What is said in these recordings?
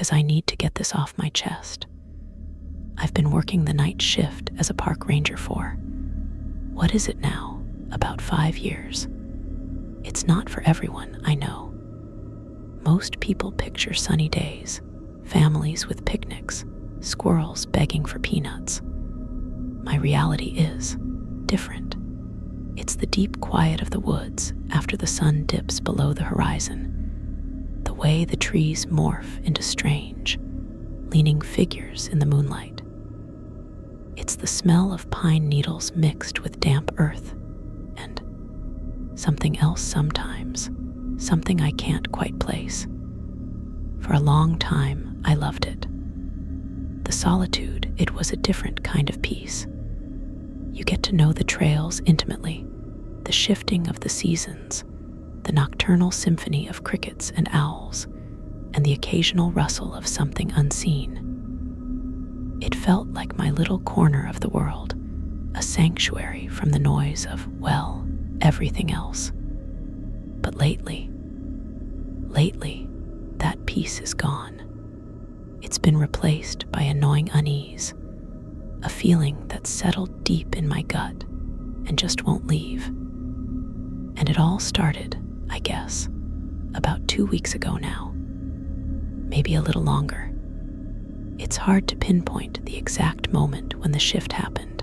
because I need to get this off my chest. I've been working the night shift as a park ranger for, what is it now, about 5 years. It's not for everyone, I know. Most people picture sunny days, families with picnics, squirrels begging for peanuts. My reality is different. It's the deep quiet of the woods after the sun dips below the horizon, the way the trees morph into strange, leaning figures in the moonlight. It's the smell of pine needles mixed with damp earth, and something else sometimes, something I can't quite place. For a long time, I loved it. The solitude, it was a different kind of peace. You get to know the trails intimately, the shifting of the seasons, the nocturnal symphony of crickets and owls, and the occasional rustle of something unseen. It felt like my little corner of the world, a sanctuary from the noise of, well, everything else. But lately, that peace is gone. It's been replaced by a gnawing unease, a feeling that's settled deep in my gut and just won't leave. And it all started, I guess, about 2 weeks ago now, maybe a little longer. It's hard to pinpoint the exact moment when the shift happened,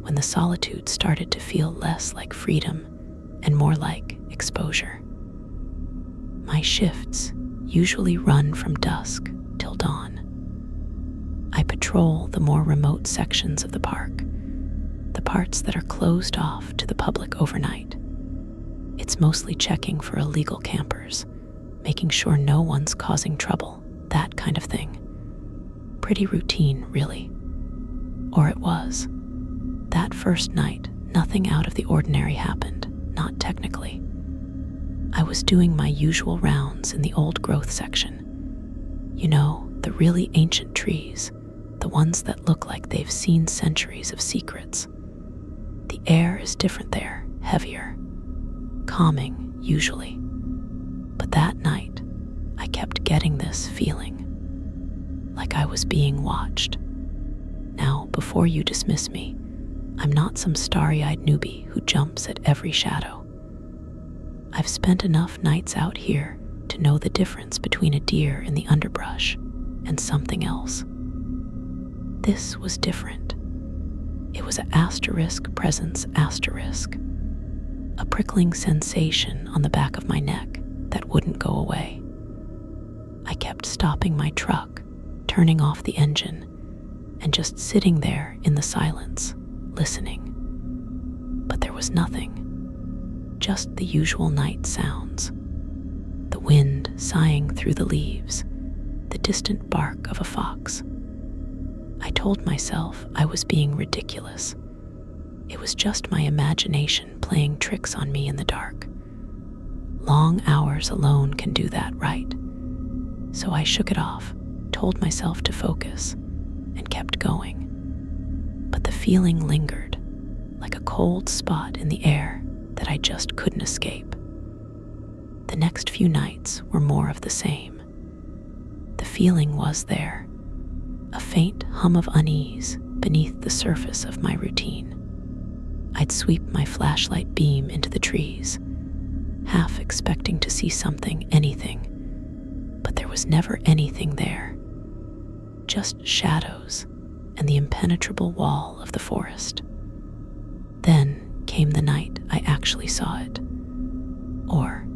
when the solitude started to feel less like freedom and more like exposure. My shifts usually run from dusk till dawn. I patrol the more remote sections of the park, the parts that are closed off to the public overnight. It's mostly checking for illegal campers, making sure no one's causing trouble, that kind of thing. Pretty routine, really. Or it was. That first night, nothing out of the ordinary happened, not technically. I was doing my usual rounds in the old growth section. You know, the really ancient trees, the ones that look like they've seen centuries of secrets. The air is different there, heavier, calming, usually. But that night, I kept getting this feeling, like I was being watched. Now, before you dismiss me, I'm not some starry-eyed newbie who jumps at every shadow. I've spent enough nights out here to know the difference between a deer in the underbrush and something else. This was different. It was an asterisk presence asterisk, a prickling sensation on the back of my neck that wouldn't go away. I kept stopping my truck, turning off the engine, and just sitting there in the silence, listening. But there was nothing, just the usual night sounds. The wind sighing through the leaves, the distant bark of a fox. I told myself I was being ridiculous. It was just my imagination playing tricks on me in the dark. Long hours alone can do that, right? So I shook it off, told myself to focus, and kept going. But the feeling lingered, like a cold spot in the air that I just couldn't escape. The next few nights were more of the same. The feeling was there, a faint hum of unease beneath the surface of my routine. I'd sweep my flashlight beam into the trees, half expecting to see something, anything, but there was never anything there, just shadows and the impenetrable wall of the forest. Then came the night I actually saw it, or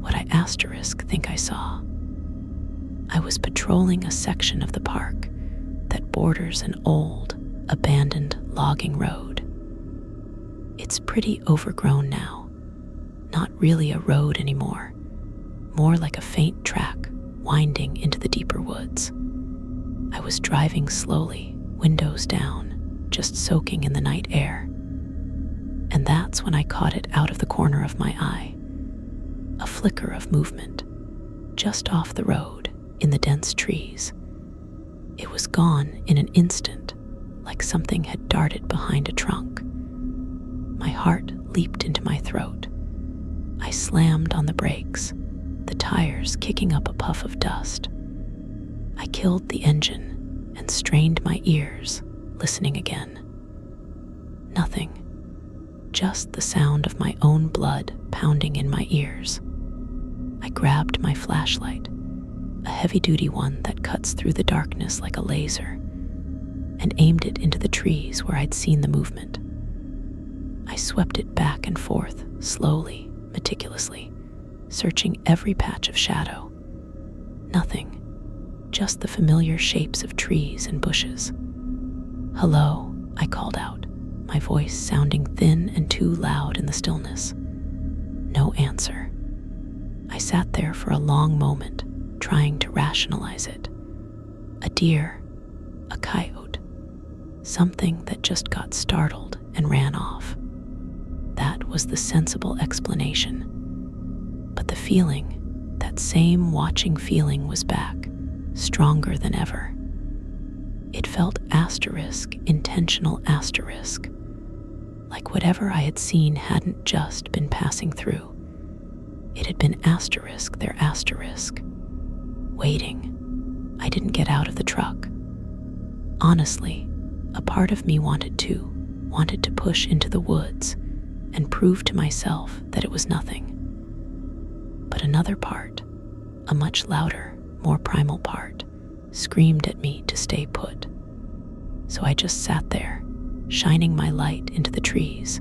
what I asterisk think I saw. I was patrolling a section of the park that borders an old, abandoned logging road. It's pretty overgrown now, not really a road anymore, more like a faint track winding into the deeper woods. I was driving slowly, windows down, just soaking in the night air. And that's when I caught it out of the corner of my eye. A flicker of movement, just off the road, in the dense trees. It was gone in an instant, like something had darted behind a trunk. My heart leaped into my throat. I slammed on the brakes, the tires kicking up a puff of dust. I killed the engine and strained my ears, listening again. Nothing. Just the sound of my own blood pounding in my ears. I grabbed my flashlight, a heavy-duty one that cuts through the darkness like a laser, and aimed it into the trees where I'd seen the movement. I swept it back and forth, slowly, meticulously, searching every patch of shadow. Nothing. Just the familiar shapes of trees and bushes. "Hello," I called out, my voice sounding thin and too loud in the stillness. No answer. I sat there for a long moment, trying to rationalize it. A deer, a coyote, something that just got startled and ran off. That was the sensible explanation. But the feeling, that same watching feeling, was back, stronger than ever. It felt intentional asterisk, like whatever I had seen hadn't just been passing through. It had been their asterisk, waiting. I didn't get out of the truck. Honestly, a part of me wanted to push into the woods and prove to myself that it was nothing. But another part, a much louder, more primal part, screamed at me to stay put. So I just sat there, shining my light into the trees,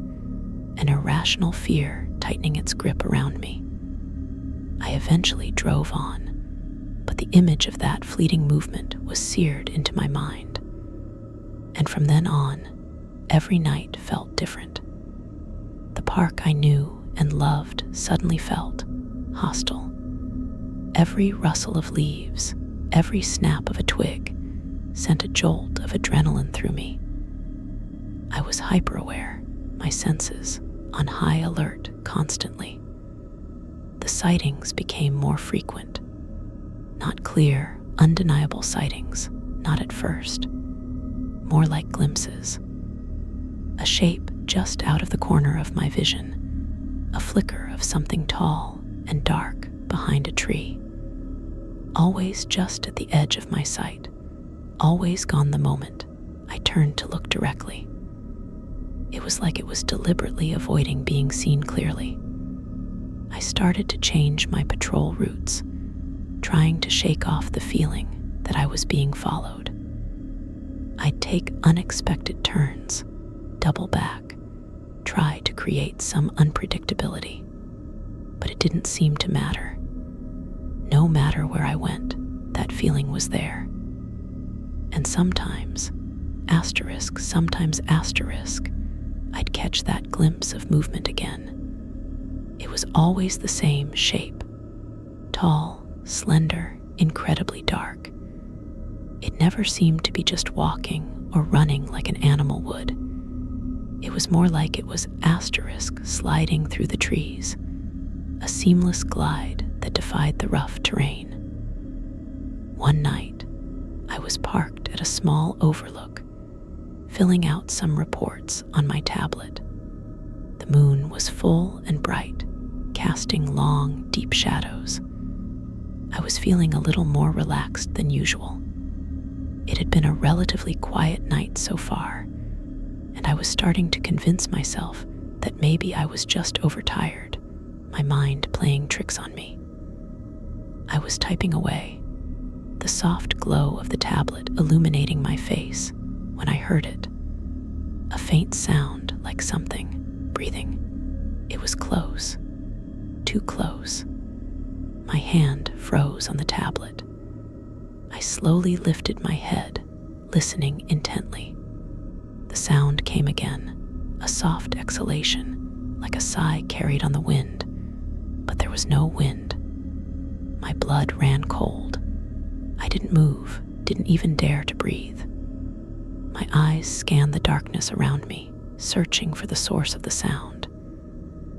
an irrational fear tightening its grip around me. I eventually drove on, but the image of that fleeting movement was seared into my mind. And from then on, every night felt different. The park I knew and loved suddenly felt hostile. Every rustle of leaves, every snap of a twig, sent a jolt of adrenaline through me. I was hyper-aware, my senses on high alert constantly. The sightings became more frequent. Not clear, undeniable sightings, not at first. More like glimpses. A shape just out of the corner of my vision. A flicker of something tall and dark behind a tree. Always just at the edge of my sight. Always gone the moment I turned to look directly. It was like it was deliberately avoiding being seen clearly. I started to change my patrol routes, trying to shake off the feeling that I was being followed. I'd take unexpected turns, double back, try to create some unpredictability. But it didn't seem to matter. No matter where I went, that feeling was there. And sometimes asterisk, I'd catch that glimpse of movement again. It was always the same shape. Tall, slender, incredibly dark. It never seemed to be just walking or running like an animal would. It was more like it was asterisk sliding through the trees, a seamless glide that defied the rough terrain. One night, I was parked at a small overlook, filling out some reports on my tablet. The moon was full and bright, casting long, deep shadows. I was feeling a little more relaxed than usual. It had been a relatively quiet night so far, and I was starting to convince myself that maybe I was just overtired, my mind playing tricks on me. I was typing away, the soft glow of the tablet illuminating my face, when I heard it. A faint sound like something breathing. It was close. Too close. My hand froze on the tablet. I slowly lifted my head, listening intently. The sound came again, a soft exhalation, like a sigh carried on the wind. But there was no wind. My blood ran cold. I didn't move, didn't even dare to breathe. My eyes scanned the darkness around me, searching for the source of the sound.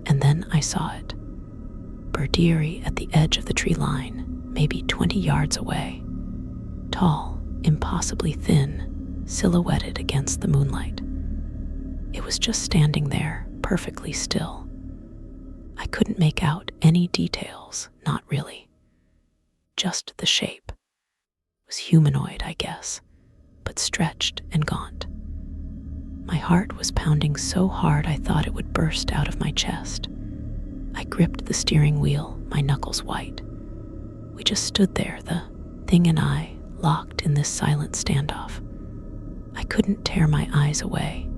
And then I saw it. Bird-eerie at the edge of the tree line, maybe 20 yards away. Tall, impossibly thin, silhouetted against the moonlight. It was just standing there, perfectly still. I couldn't make out any details, not really. Just the shape. It was humanoid, I guess, but stretched and gaunt. My heart was pounding so hard I thought it would burst out of my chest. I gripped the steering wheel, my knuckles white. We just stood there, the thing and I, locked in this silent standoff. I couldn't tear my eyes away.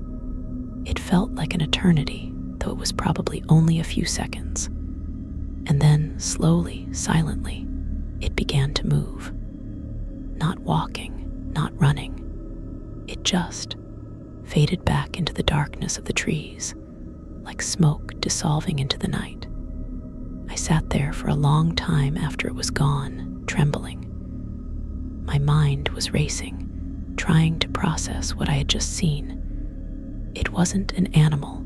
It felt like an eternity, though it was probably only a few seconds. And then, slowly, silently, it began to move. Not walking, not running. It just faded back into the darkness of the trees, like smoke dissolving into the night. I sat there for a long time after it was gone, trembling. My mind was racing, trying to process what I had just seen. It wasn't an animal.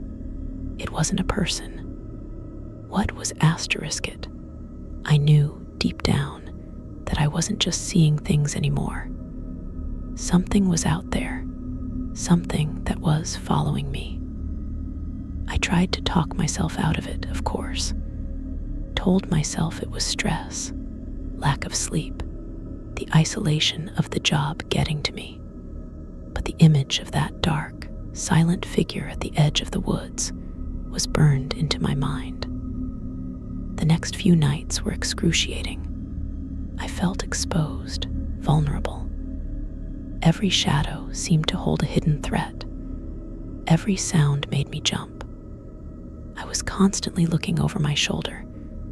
It wasn't a person. What was asterisk it? I knew, deep down, that I wasn't just seeing things anymore. Something was out there, something that was following me. I tried to talk myself out of it, of course. Told myself it was stress, lack of sleep, the isolation of the job getting to me. But the image of that dark, silent figure at the edge of the woods was burned into my mind. The next few nights were excruciating. I felt exposed, vulnerable. Every shadow seemed to hold a hidden threat. Every sound made me jump. I was constantly looking over my shoulder,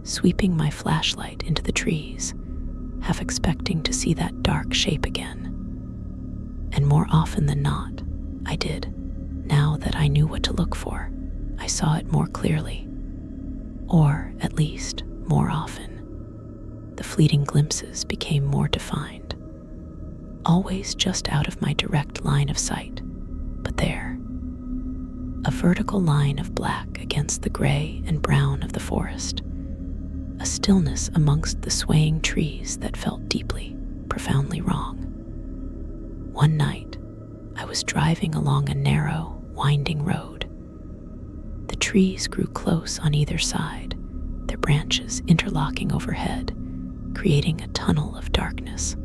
sweeping my flashlight into the trees, half expecting to see that dark shape again. And more often than not, I did. Now that I knew what to look for, I saw it more clearly. Or, at least, more often. The fleeting glimpses became more defined. Always just out of my direct line of sight, but there. A vertical line of black against the gray and brown of the forest. A stillness amongst the swaying trees that felt deeply, profoundly wrong. One night, I was driving along a narrow, winding road. The trees grew close on either side, their branches interlocking overhead, creating a tunnel of darkness.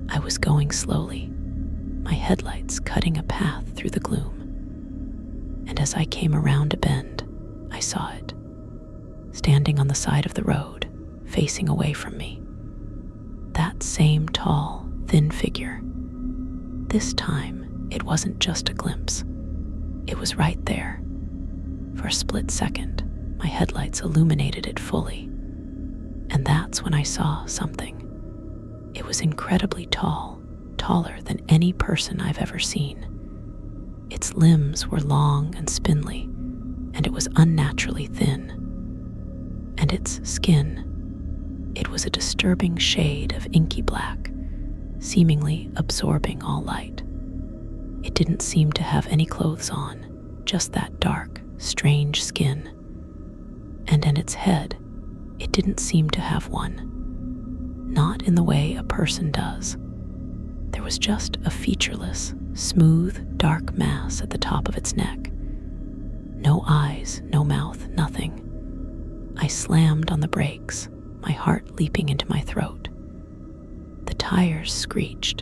I was going slowly, my headlights cutting a path through the gloom. And as I came around a bend, I saw it, standing on the side of the road, facing away from me. That same tall, thin figure. This time, it wasn't just a glimpse. It was right there. For a split second, my headlights illuminated it fully. And that's when I saw something. It was incredibly tall, taller than any person I've ever seen. Its limbs were long and spindly, and it was unnaturally thin. And its skin, it was a disturbing shade of inky black, seemingly absorbing all light. It didn't seem to have any clothes on, just that dark, strange skin. And in its head, it didn't seem to have one. Not in the way a person does. There was just a featureless, smooth, dark mass at the top of its neck. No eyes, no mouth, nothing. I slammed on the brakes, my heart leaping into my throat. The tires screeched,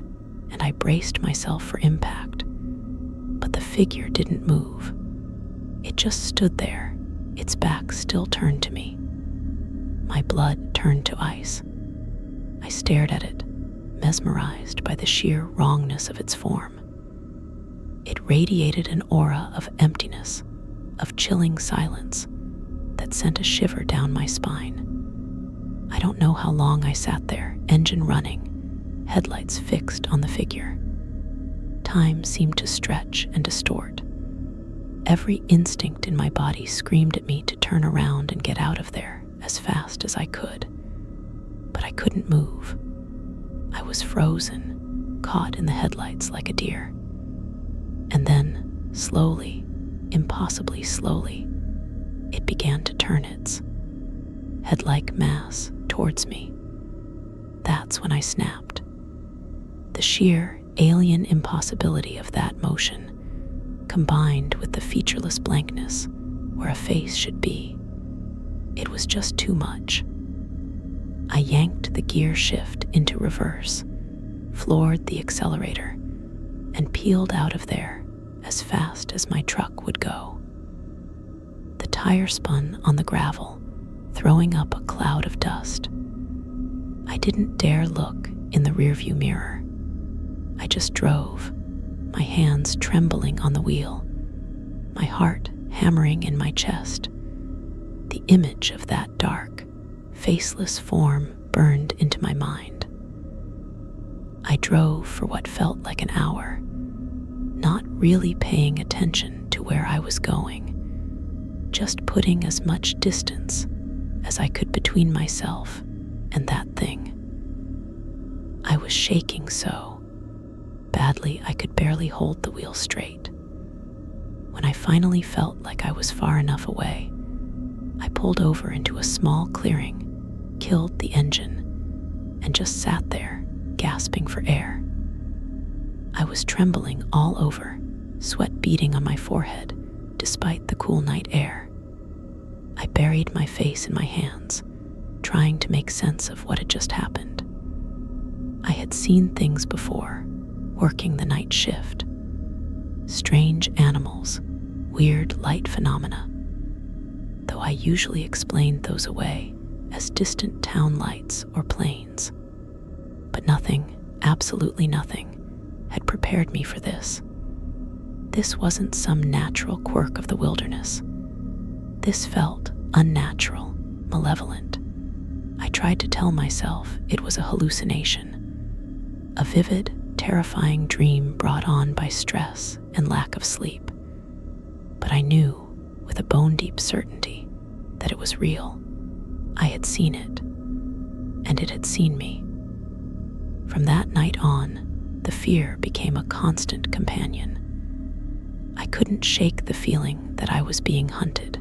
and I braced myself for impact. But the figure didn't move. It just stood there, its back still turned to me. My blood turned to ice. I stared at it, mesmerized by the sheer wrongness of its form. It radiated an aura of emptiness, of chilling silence, that sent a shiver down my spine. I don't know how long I sat there, engine running, headlights fixed on the figure. Time seemed to stretch and distort. Every instinct in my body screamed at me to turn around and get out of there as fast as I could. But I couldn't move. I was frozen, caught in the headlights like a deer. And then, slowly, impossibly slowly, it began to turn its head-like mass towards me. That's when I snapped. The sheer, alien impossibility of that motion, combined with the featureless blankness where a face should be, it was just too much. I yanked the gear shift into reverse, floored the accelerator, and peeled out of there as fast as my truck would go. The tire spun on the gravel, throwing up a cloud of dust. I didn't dare look in the rearview mirror. I just drove, my hands trembling on the wheel, my heart hammering in my chest. The image of that dark, faceless form burned into my mind. I drove for what felt like an hour, not really paying attention to where I was going, just putting as much distance as I could between myself and that thing. I was shaking so badly I could barely hold the wheel straight. When I finally felt like I was far enough away, I pulled over into a small clearing, killed the engine, and just sat there, gasping for air. I was trembling all over, sweat beading on my forehead, despite the cool night air. I buried my face in my hands, trying to make sense of what had just happened. I had seen things before, working the night shift. Strange animals, weird light phenomena, though I usually explained those away as distant town lights or planes. But nothing, absolutely nothing, had prepared me for this. This wasn't some natural quirk of the wilderness. This felt unnatural, malevolent. I tried to tell myself it was a hallucination, a vivid, terrifying dream brought on by stress and lack of sleep. But I knew, with a bone-deep certainty, that it was real. I had seen it, and it had seen me. From that night on, the fear became a constant companion. I couldn't shake the feeling that I was being hunted.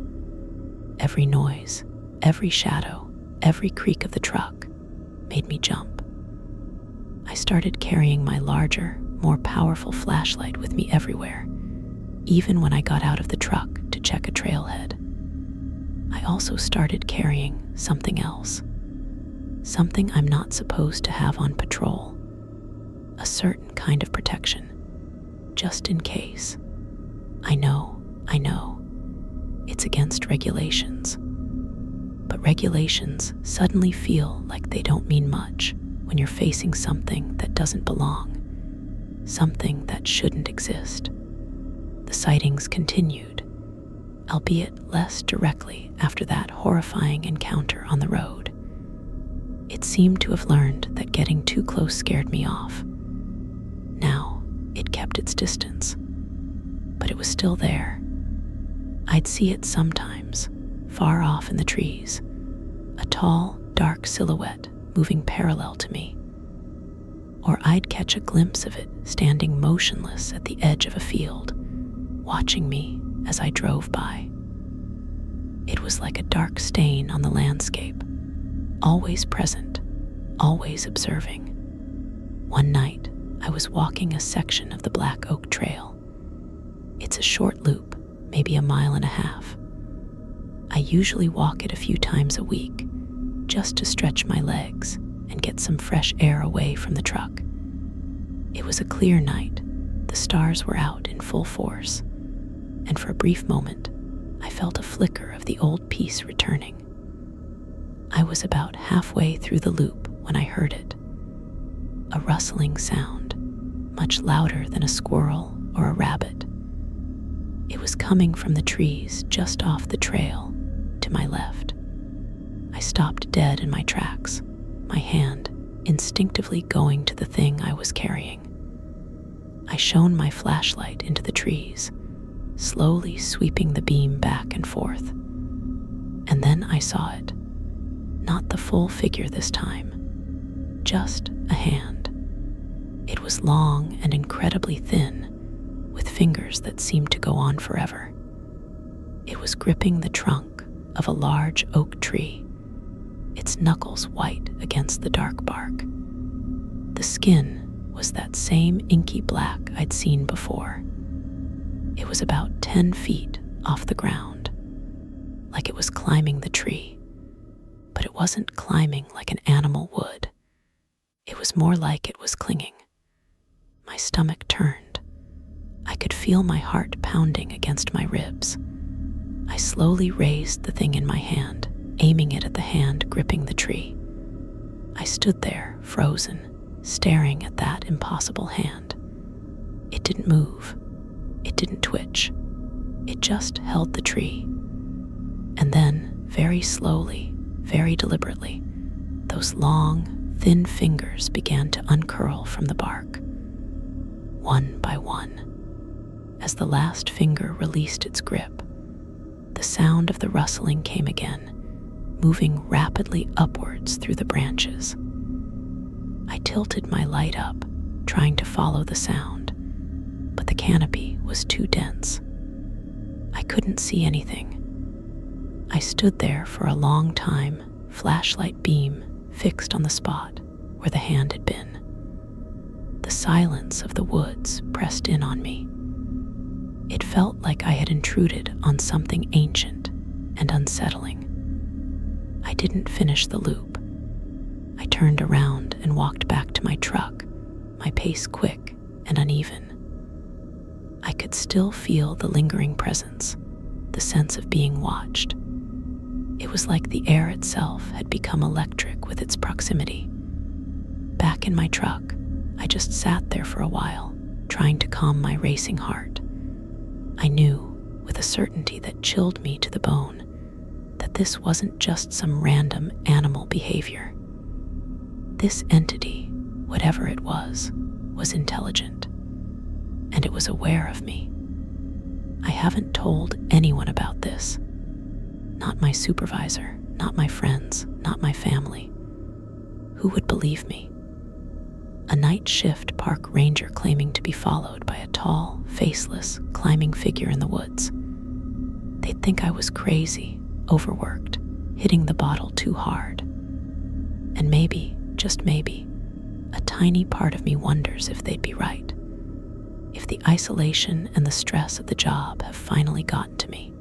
Every noise, every shadow, every creak of the truck made me jump. I started carrying my larger, more powerful flashlight with me everywhere, even when I got out of the truck to check a trailhead. I also started carrying something else, something I'm not supposed to have on patrol, a certain kind of protection, just in case. I know, it's against regulations, but regulations suddenly feel like they don't mean much when you're facing something that doesn't belong, something that shouldn't exist. The sightings continued, albeit less directly after that horrifying encounter on the road. It seemed to have learned that getting too close scared me off. Now, it kept its distance, but it was still there. I'd see it sometimes, far off in the trees, a tall, dark silhouette moving parallel to me. Or I'd catch a glimpse of it standing motionless at the edge of a field, watching me as I drove by. It was like a dark stain on the landscape, always present, always observing. One night, I was walking a section of the Black Oak Trail. It's a short loop, maybe a mile and a half. I usually walk it a few times a week, just to stretch my legs and get some fresh air away from the truck. It was a clear night. The stars were out in full force, and for a brief moment, I felt a flicker of the old peace returning. I was about halfway through the loop when I heard it. A rustling sound, much louder than a squirrel or a rabbit. It was coming from the trees just off the trail to my left. I stopped dead in my tracks, my hand instinctively going to the thing I was carrying. I shone my flashlight into the trees, slowly sweeping the beam back and forth. And then I saw it. Not the full figure this time, just a hand. It was long and incredibly thin, with fingers that seemed to go on forever. It was gripping the trunk of a large oak tree, its knuckles white against the dark bark. The skin was that same inky black I'd seen before. It was about 10 feet off the ground, like it was climbing the tree, but it wasn't climbing like an animal would. It was more like it was clinging. My stomach turned. I could feel my heart pounding against my ribs. I slowly raised the thing in my hand, aiming it at the hand gripping the tree. I stood there, frozen, staring at that impossible hand. It didn't move. It didn't twitch. It just held the tree. And then, very slowly, very deliberately, those long, thin fingers began to uncurl from the bark. One by one. As the last finger released its grip, the sound of the rustling came again, moving rapidly upwards through the branches. I tilted my light up, trying to follow the sound, but the canopy was too dense. I couldn't see anything. I stood there for a long time, flashlight beam fixed on the spot where the hand had been. The silence of the woods pressed in on me. It felt like I had intruded on something ancient and unsettling. I didn't finish the loop. I turned around and walked back to my truck, my pace quick and uneven. I could still feel the lingering presence, the sense of being watched. It was like the air itself had become electric with its proximity. Back in my truck, I just sat there for a while, trying to calm my racing heart. I knew, with a certainty that chilled me to the bone, that this wasn't just some random animal behavior. This entity, whatever it was intelligent, and it was aware of me. I haven't told anyone about this. Not my supervisor, not my friends, not my family. Who would believe me? A night shift park ranger claiming to be followed by a tall, faceless, climbing figure in the woods. They'd think I was crazy, overworked, hitting the bottle too hard. And maybe, just maybe, a tiny part of me wonders if they'd be right. If the isolation and the stress of the job have finally gotten to me.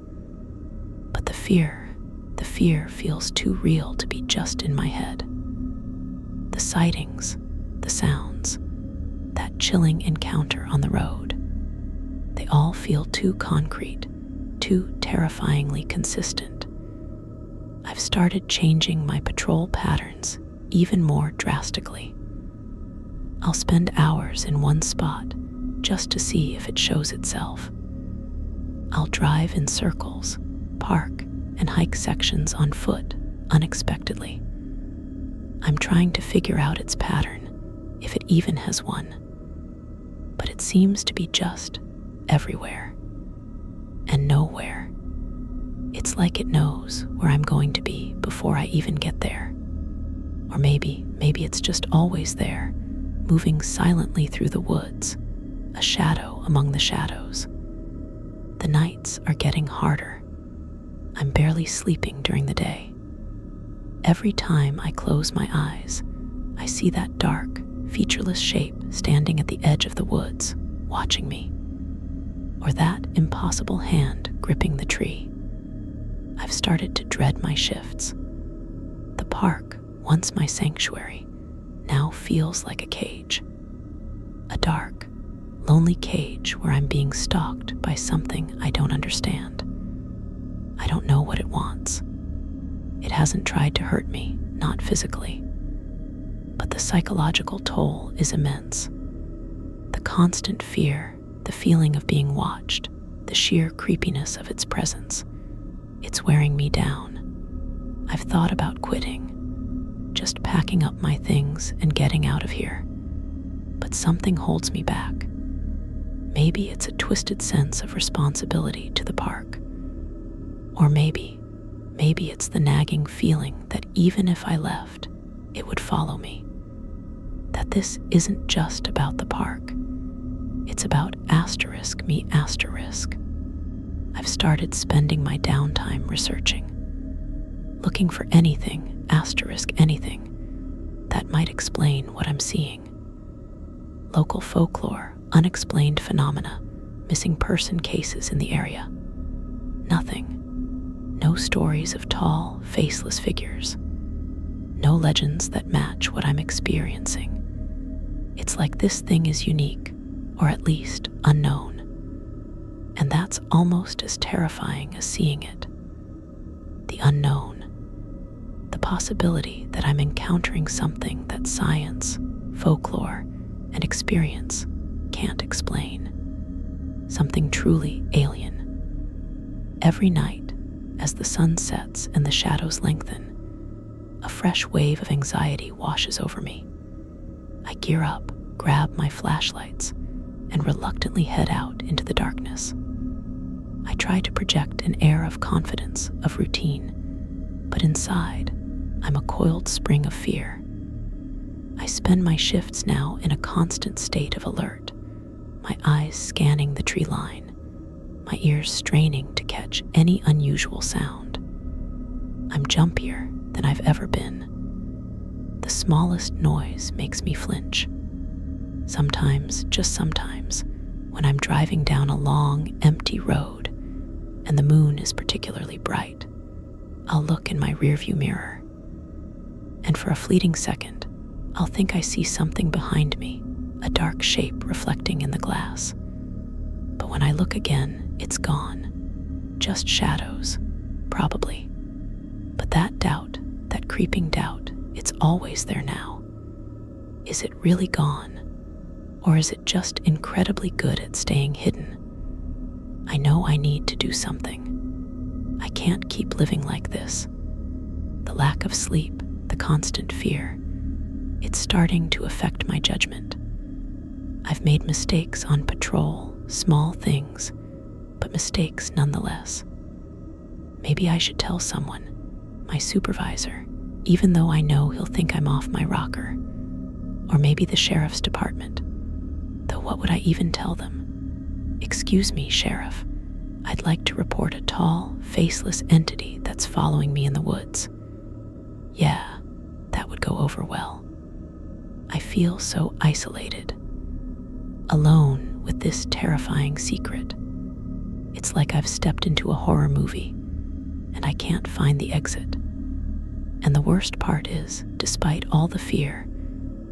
But the fear feels too real to be just in my head. The sightings, the sounds, that chilling encounter on the road, they all feel too concrete, too terrifyingly consistent. I've started changing my patrol patterns even more drastically. I'll spend hours in one spot just to see if it shows itself. I'll drive in circles, park, and hike sections on foot unexpectedly. I'm trying to figure out its pattern, if it even has one. But it seems to be just everywhere and nowhere. It's like it knows where I'm going to be before I even get there. Or maybe it's just always there, moving silently through the woods, a shadow among the shadows. The nights are getting harder. I'm barely sleeping during the day. Every time I close my eyes, I see that dark, featureless shape standing at the edge of the woods, watching me. Or that impossible hand gripping the tree. I've started to dread my shifts. The park, once my sanctuary, now feels like a cage. A dark, lonely cage where I'm being stalked by something I don't understand. I don't know what it wants. It hasn't tried to hurt me, not physically. But the psychological toll is immense. The constant fear, the feeling of being watched, the sheer creepiness of its presence. It's wearing me down. I've thought about quitting, just packing up my things and getting out of here. But something holds me back. Maybe it's a twisted sense of responsibility to the park. Or maybe it's the nagging feeling that even if I left, it would follow me. That this isn't just about the park. It's about me. I've started spending my downtime researching, looking for anything that might explain what I'm seeing. Local folklore, unexplained phenomena, missing person cases in the area. Nothing. No stories of tall, faceless figures. No legends that match what I'm experiencing. like this thing is unique, or at least unknown. And that's almost as terrifying as seeing it. The unknown. The possibility that I'm encountering something that science, folklore, and experience can't explain. Something truly alien. Every night, as the sun sets and the shadows lengthen, a fresh wave of anxiety washes over me. I gear up, grab my flashlights, and reluctantly head out into the darkness. I try to project an air of confidence, of routine, but inside, I'm a coiled spring of fear. I spend my shifts now in a constant state of alert, my eyes scanning the tree line, my ears straining to catch any unusual sound. I'm jumpier than I've ever been. The smallest noise makes me flinch. Sometimes, just sometimes, when I'm driving down a long, empty road and the moon is particularly bright, I'll look in my rearview mirror, and for a fleeting second, I'll think I see something behind me, a dark shape reflecting in the glass. But when I look again, it's gone. Just shadows, probably. But that doubt, that creeping doubt, it's always there now. Is it really gone? Or is it just incredibly good at staying hidden? I know I need to do something. I can't keep living like this. The lack of sleep, the constant fear, it's starting to affect my judgment. I've made mistakes on patrol, small things, but mistakes nonetheless. Maybe I should tell someone, my supervisor, even though I know he'll think I'm off my rocker. Or maybe the sheriff's department. Though what would I even tell them? Excuse me, Sheriff. I'd like to report a tall, faceless entity that's following me in the woods. Yeah, that would go over well. I feel so isolated, alone with this terrifying secret. It's like I've stepped into a horror movie, and I can't find the exit. And the worst part is, despite all the fear,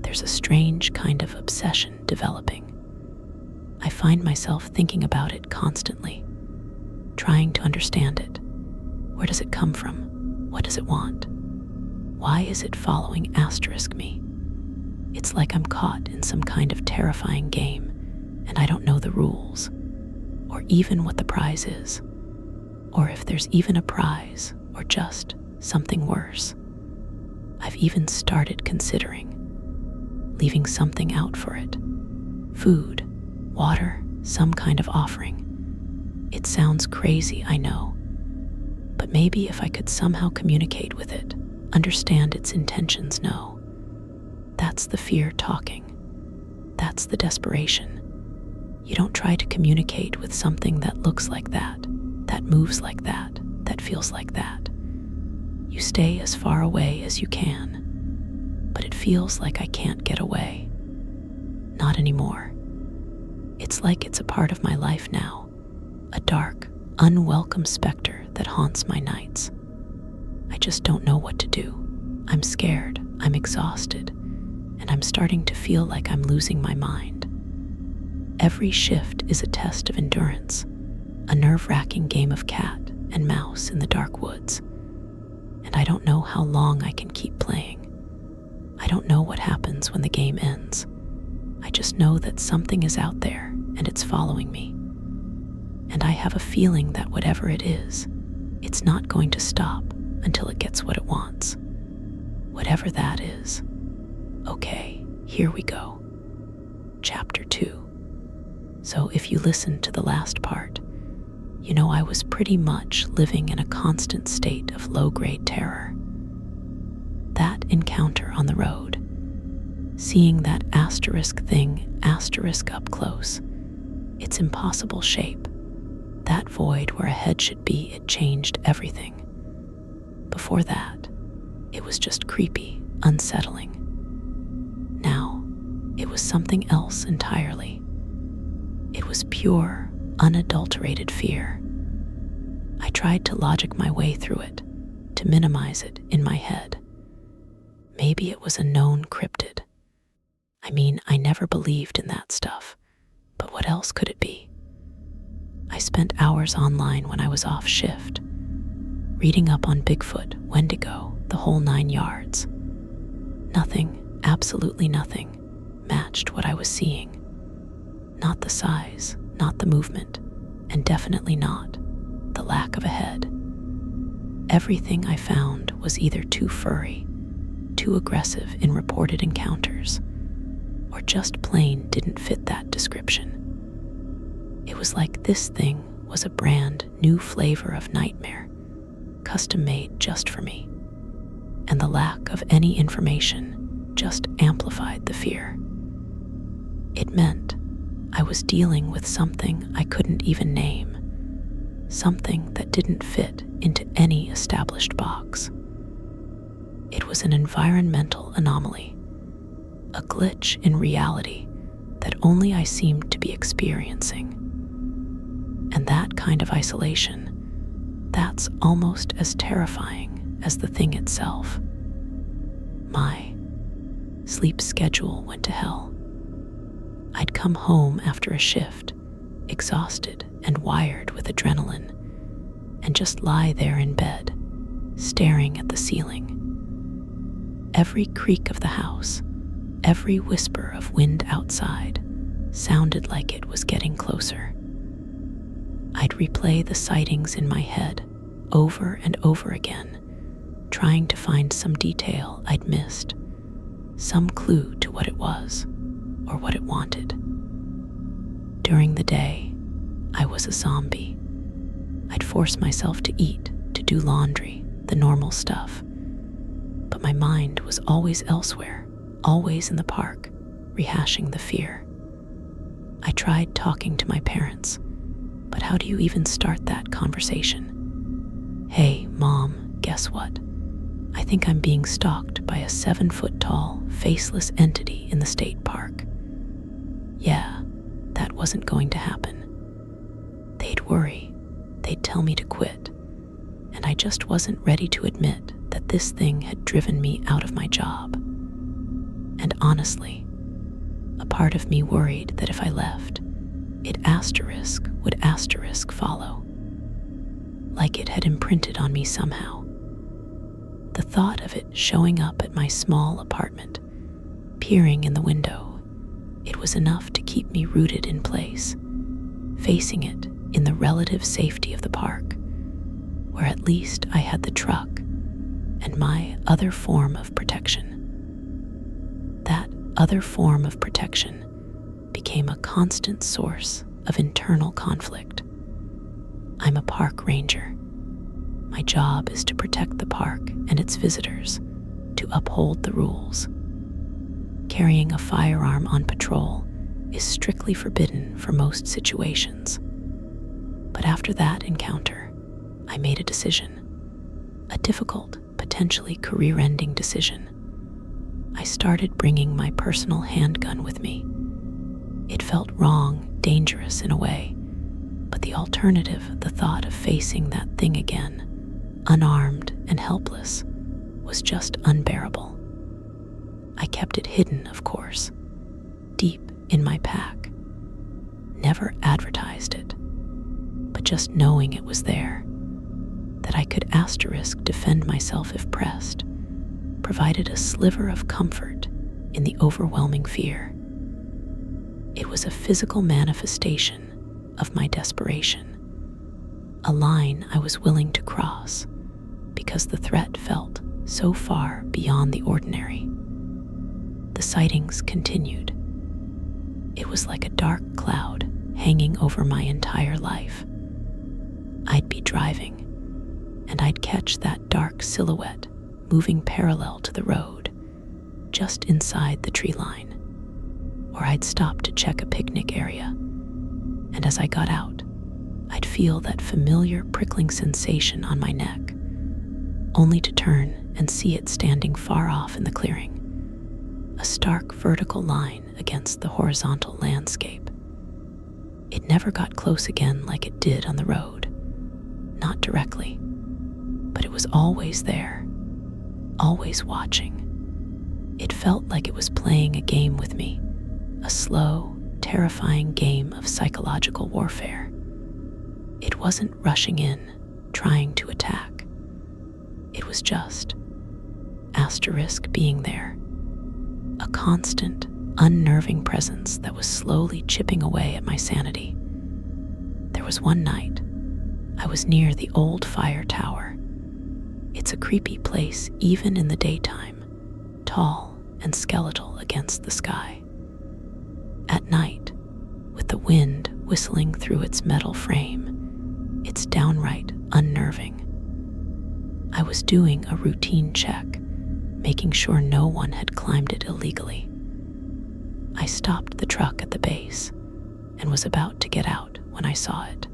there's a strange kind of obsession developing. I find myself thinking about it constantly, trying to understand it. Where does it come from? What does it want? Why is it following me? It's like I'm caught in some kind of terrifying game, and I don't know the rules, or even what the prize is, or if there's even a prize, or just something worse. I've even started considering leaving something out for it. Food, water, some kind of offering. It sounds crazy, I know, but maybe if I could somehow communicate with it, understand its intentions, no. That's the fear talking. That's the desperation. You don't try to communicate with something that looks like that moves like that feels like that. You stay as far away as you can, but it feels like I can't get away. Not anymore. It's like it's a part of my life now, a dark, unwelcome specter that haunts my nights. I just don't know what to do. I'm scared, I'm exhausted, and I'm starting to feel like I'm losing my mind. Every shift is a test of endurance, a nerve-wracking game of cat and mouse in the dark woods. And I don't know how long I can keep playing. I don't know what happens when the game ends. I just know that something is out there and it's following me. And I have a feeling that whatever it is, it's not going to stop until it gets what it wants. Whatever that is. Okay, here we go. Chapter 2. So if you listened to the last part, you know I was pretty much living in a constant state of low-grade terror. That encounter on the road, seeing that asterisk thing up close, its impossible shape, that void where a head should be, it changed everything. Before that, it was just creepy, unsettling. Now, it was something else entirely. It was pure, unadulterated fear. I tried to logic my way through it, to minimize it in my head. Maybe it was a known cryptid. I mean, I never believed in that stuff, but what else could it be? I spent hours online when I was off shift, reading up on Bigfoot, Wendigo, the whole 9 yards. Nothing, absolutely nothing, matched what I was seeing. Not the size, not the movement, and definitely not the lack of a head. Everything I found was either too furry, too aggressive in reported encounters, or just plain didn't fit that description. It was like this thing was a brand new flavor of nightmare, custom made just for me, and the lack of any information just amplified the fear. It meant I was dealing with something I couldn't even name, something that didn't fit into any established box. It was an environmental anomaly, a glitch in reality that only I seemed to be experiencing. And that kind of isolation, that's almost as terrifying as the thing itself. My sleep schedule went to hell. I'd come home after a shift, exhausted and wired with adrenaline, and just lie there in bed, staring at the ceiling. Every creak of the house, every whisper of wind outside, sounded like it was getting closer. I'd replay the sightings in my head over and over again, trying to find some detail I'd missed, some clue to what it was or what it wanted. During the day, I was a zombie. I'd force myself to eat, to do laundry, the normal stuff. But my mind was always elsewhere, always in the park, rehashing the fear. I tried talking to my parents, but how do you even start that conversation? Hey, Mom, guess what? I think I'm being stalked by a 7-foot-tall, faceless entity in the state park. Yeah, that wasn't going to happen. They'd worry, they'd tell me to quit, and I just wasn't ready to admit that this thing had driven me out of my job. And honestly, a part of me worried that if I left, it would asterisk follow, like it had imprinted on me somehow. The thought of it showing up at my small apartment, peering in the window, it was enough to keep me rooted in place, facing it in the relative safety of the park, where at least I had the truck and my other form of protection. That other form of protection became a constant source of internal conflict. I'm a park ranger. My job is to protect the park and its visitors, to uphold the rules. Carrying a firearm on patrol is strictly forbidden for most situations. But after that encounter, I made a decision. A difficult, potentially career-ending decision. I started bringing my personal handgun with me. It felt wrong, dangerous in a way, but the alternative, the thought of facing that thing again, unarmed and helpless, was just unbearable. I kept it hidden, of course, deep in my pack. Never advertised it, but just knowing it was there, that I could defend myself if pressed, provided a sliver of comfort in the overwhelming fear. It was a physical manifestation of my desperation, a line I was willing to cross because the threat felt so far beyond the ordinary. The sightings continued. It was like a dark cloud hanging over my entire life. I'd be driving, and I'd catch that dark silhouette moving parallel to the road, just inside the tree line. Or I'd stop to check a picnic area, and as I got out, I'd feel that familiar prickling sensation on my neck, only to turn and see it standing far off in the clearing, a stark vertical line against the horizontal landscape. It never got close again like it did on the road, not directly, but it was always there, always watching. It felt like it was playing a game with me, a slow, terrifying game of psychological warfare. It wasn't rushing in, trying to attack. It was just being there. A constant, unnerving presence that was slowly chipping away at my sanity. There was one night, I was near the old fire tower. It's a creepy place even in the daytime, tall and skeletal against the sky. At night, with the wind whistling through its metal frame, it's downright unnerving. I was doing a routine check, making sure no one had climbed it illegally. I stopped the truck at the base and was about to get out when I saw it.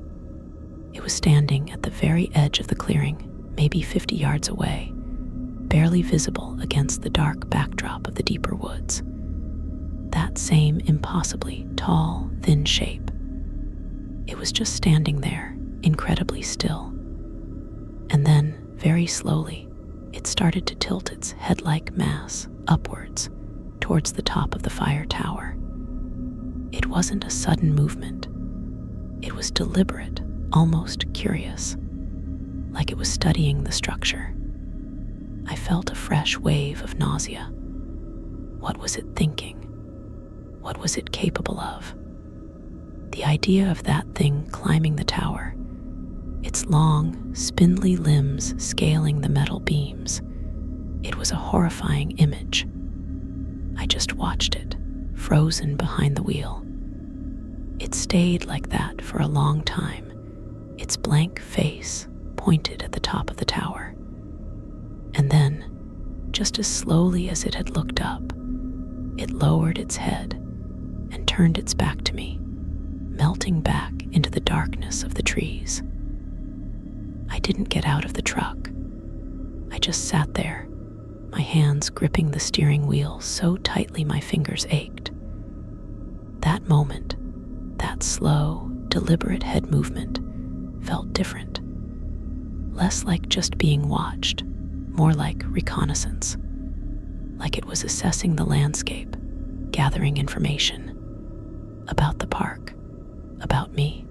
It was standing at the very edge of the clearing, maybe 50 yards away, barely visible against the dark backdrop of the deeper woods. That same impossibly tall, thin shape. It was just standing there, incredibly still. And then, very slowly, it started to tilt its head-like mass upwards towards the top of the fire tower. It wasn't a sudden movement. It was deliberate, almost curious, like it was studying the structure. I felt a fresh wave of nausea. What was it thinking? What was it capable of? The idea of that thing climbing the tower, its long, spindly limbs scaling the metal beams, it was a horrifying image. I just watched it, frozen behind the wheel. It stayed like that for a long time, its blank face pointed at the top of the tower. And then, just as slowly as it had looked up, it lowered its head and turned its back to me, melting back into the darkness of the trees. I didn't get out of the truck. I just sat there, my hands gripping the steering wheel so tightly my fingers ached. That moment, that slow, deliberate head movement, felt different. Less like just being watched, more like reconnaissance. Like it was assessing the landscape, gathering information about the park, about me.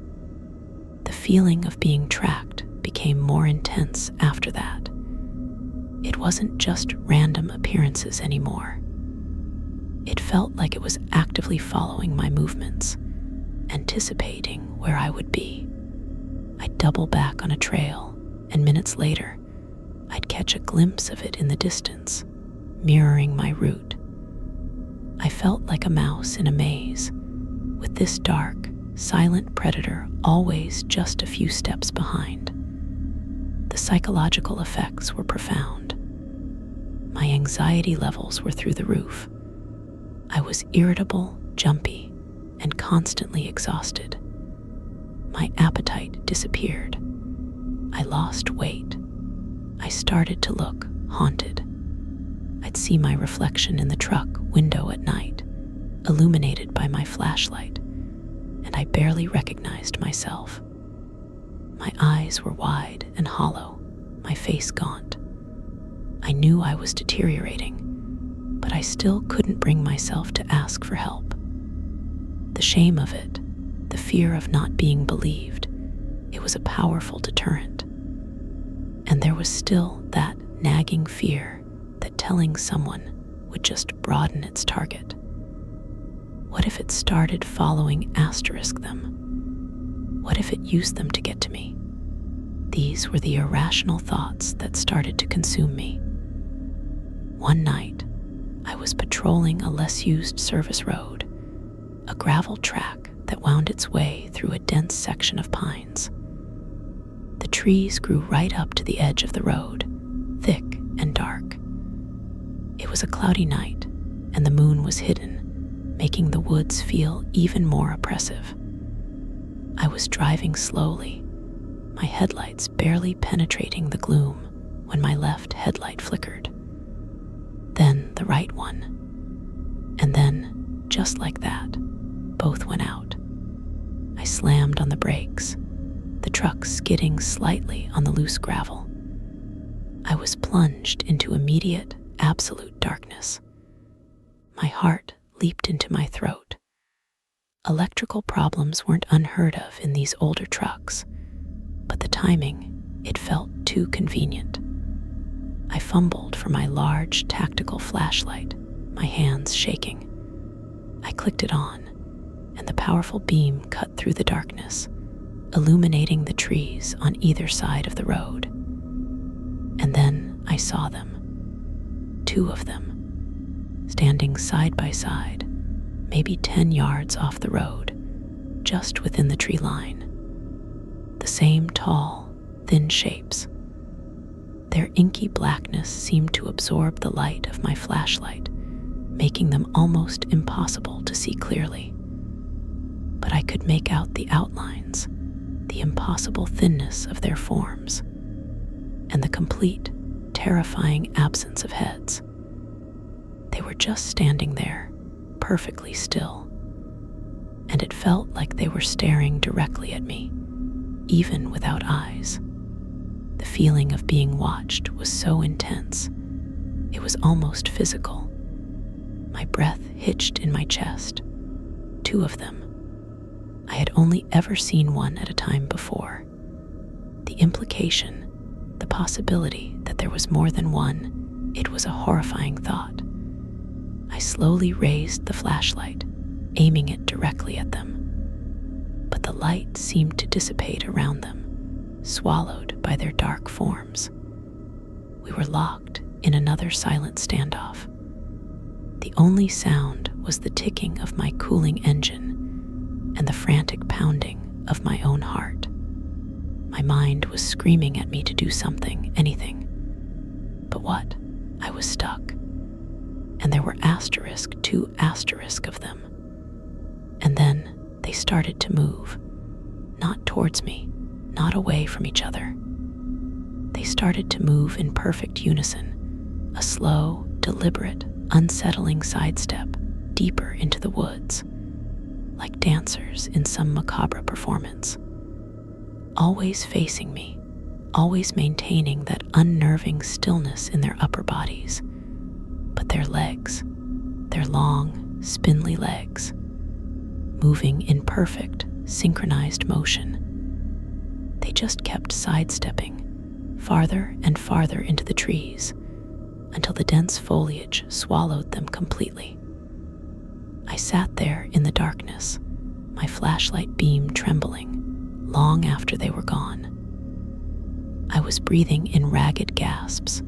The feeling of being tracked became more intense after that. It wasn't just random appearances anymore. It felt like it was actively following my movements, anticipating where I would be. I'd double back on a trail, and minutes later, I'd catch a glimpse of it in the distance, mirroring my route. I felt like a mouse in a maze, with this dark, silent predator always just a few steps behind. The psychological effects were profound. My anxiety levels were through the roof. I was irritable, jumpy, and constantly exhausted. My appetite disappeared. I lost weight. I started to look haunted. I'd see my reflection in the truck window at night, illuminated by my flashlight, and I barely recognized myself. My eyes were wide and hollow, my face gaunt. I knew I was deteriorating, but I still couldn't bring myself to ask for help. The shame of it, the fear of not being believed, it was a powerful deterrent. And there was still that nagging fear that telling someone would just broaden its target. What if it started following them? What if it used them to get to me? These were the irrational thoughts that started to consume me. One night, I was patrolling a less used service road, a gravel track that wound its way through a dense section of pines. The trees grew right up to the edge of the road, thick and dark. It was a cloudy night, and the moon was hidden, making the woods feel even more oppressive. I was driving slowly, my headlights barely penetrating the gloom when my left headlight flickered. Then the right one. And then, just like that, both went out. I slammed on the brakes, the truck skidding slightly on the loose gravel. I was plunged into immediate, absolute darkness. My heart leaped into my throat, Electrical problems weren't unheard of in these older trucks, but the timing, it felt too convenient. I fumbled for my large tactical flashlight, my hands shaking. I clicked it on, and the powerful beam cut through the darkness, illuminating the trees on either side of the road. And then I saw them, 2 of them, standing side by side, maybe 10 yards off the road, just within the tree line. The same tall, thin shapes. Their inky blackness seemed to absorb the light of my flashlight, making them almost impossible to see clearly. But I could make out the outlines, the impossible thinness of their forms, and the complete, terrifying absence of heads. They were just standing there, perfectly still, and it felt like they were staring directly at me, even without eyes. The feeling of being watched was so intense, it was almost physical. My breath hitched in my chest. 2 of them. I had only ever seen one at a time before. The implication, the possibility that there was more than one, it was a horrifying thought. I slowly raised the flashlight, aiming it directly at them. But the light seemed to dissipate around them, swallowed by their dark forms. We were locked in another silent standoff. The only sound was the ticking of my cooling engine and the frantic pounding of my own heart. My mind was screaming at me to do something, anything. But what? I was stuck. And there were 2 asterisks of them. And then they started to move, not towards me, not away from each other. They started to move in perfect unison, a slow, deliberate, unsettling sidestep deeper into the woods, like dancers in some macabre performance. Always facing me, always maintaining that unnerving stillness in their upper bodies. But their legs, their long, spindly legs, moving in perfect, synchronized motion. They just kept sidestepping, farther and farther into the trees, until the dense foliage swallowed them completely. I sat there in the darkness, my flashlight beam trembling, long after they were gone. I was breathing in ragged gasps,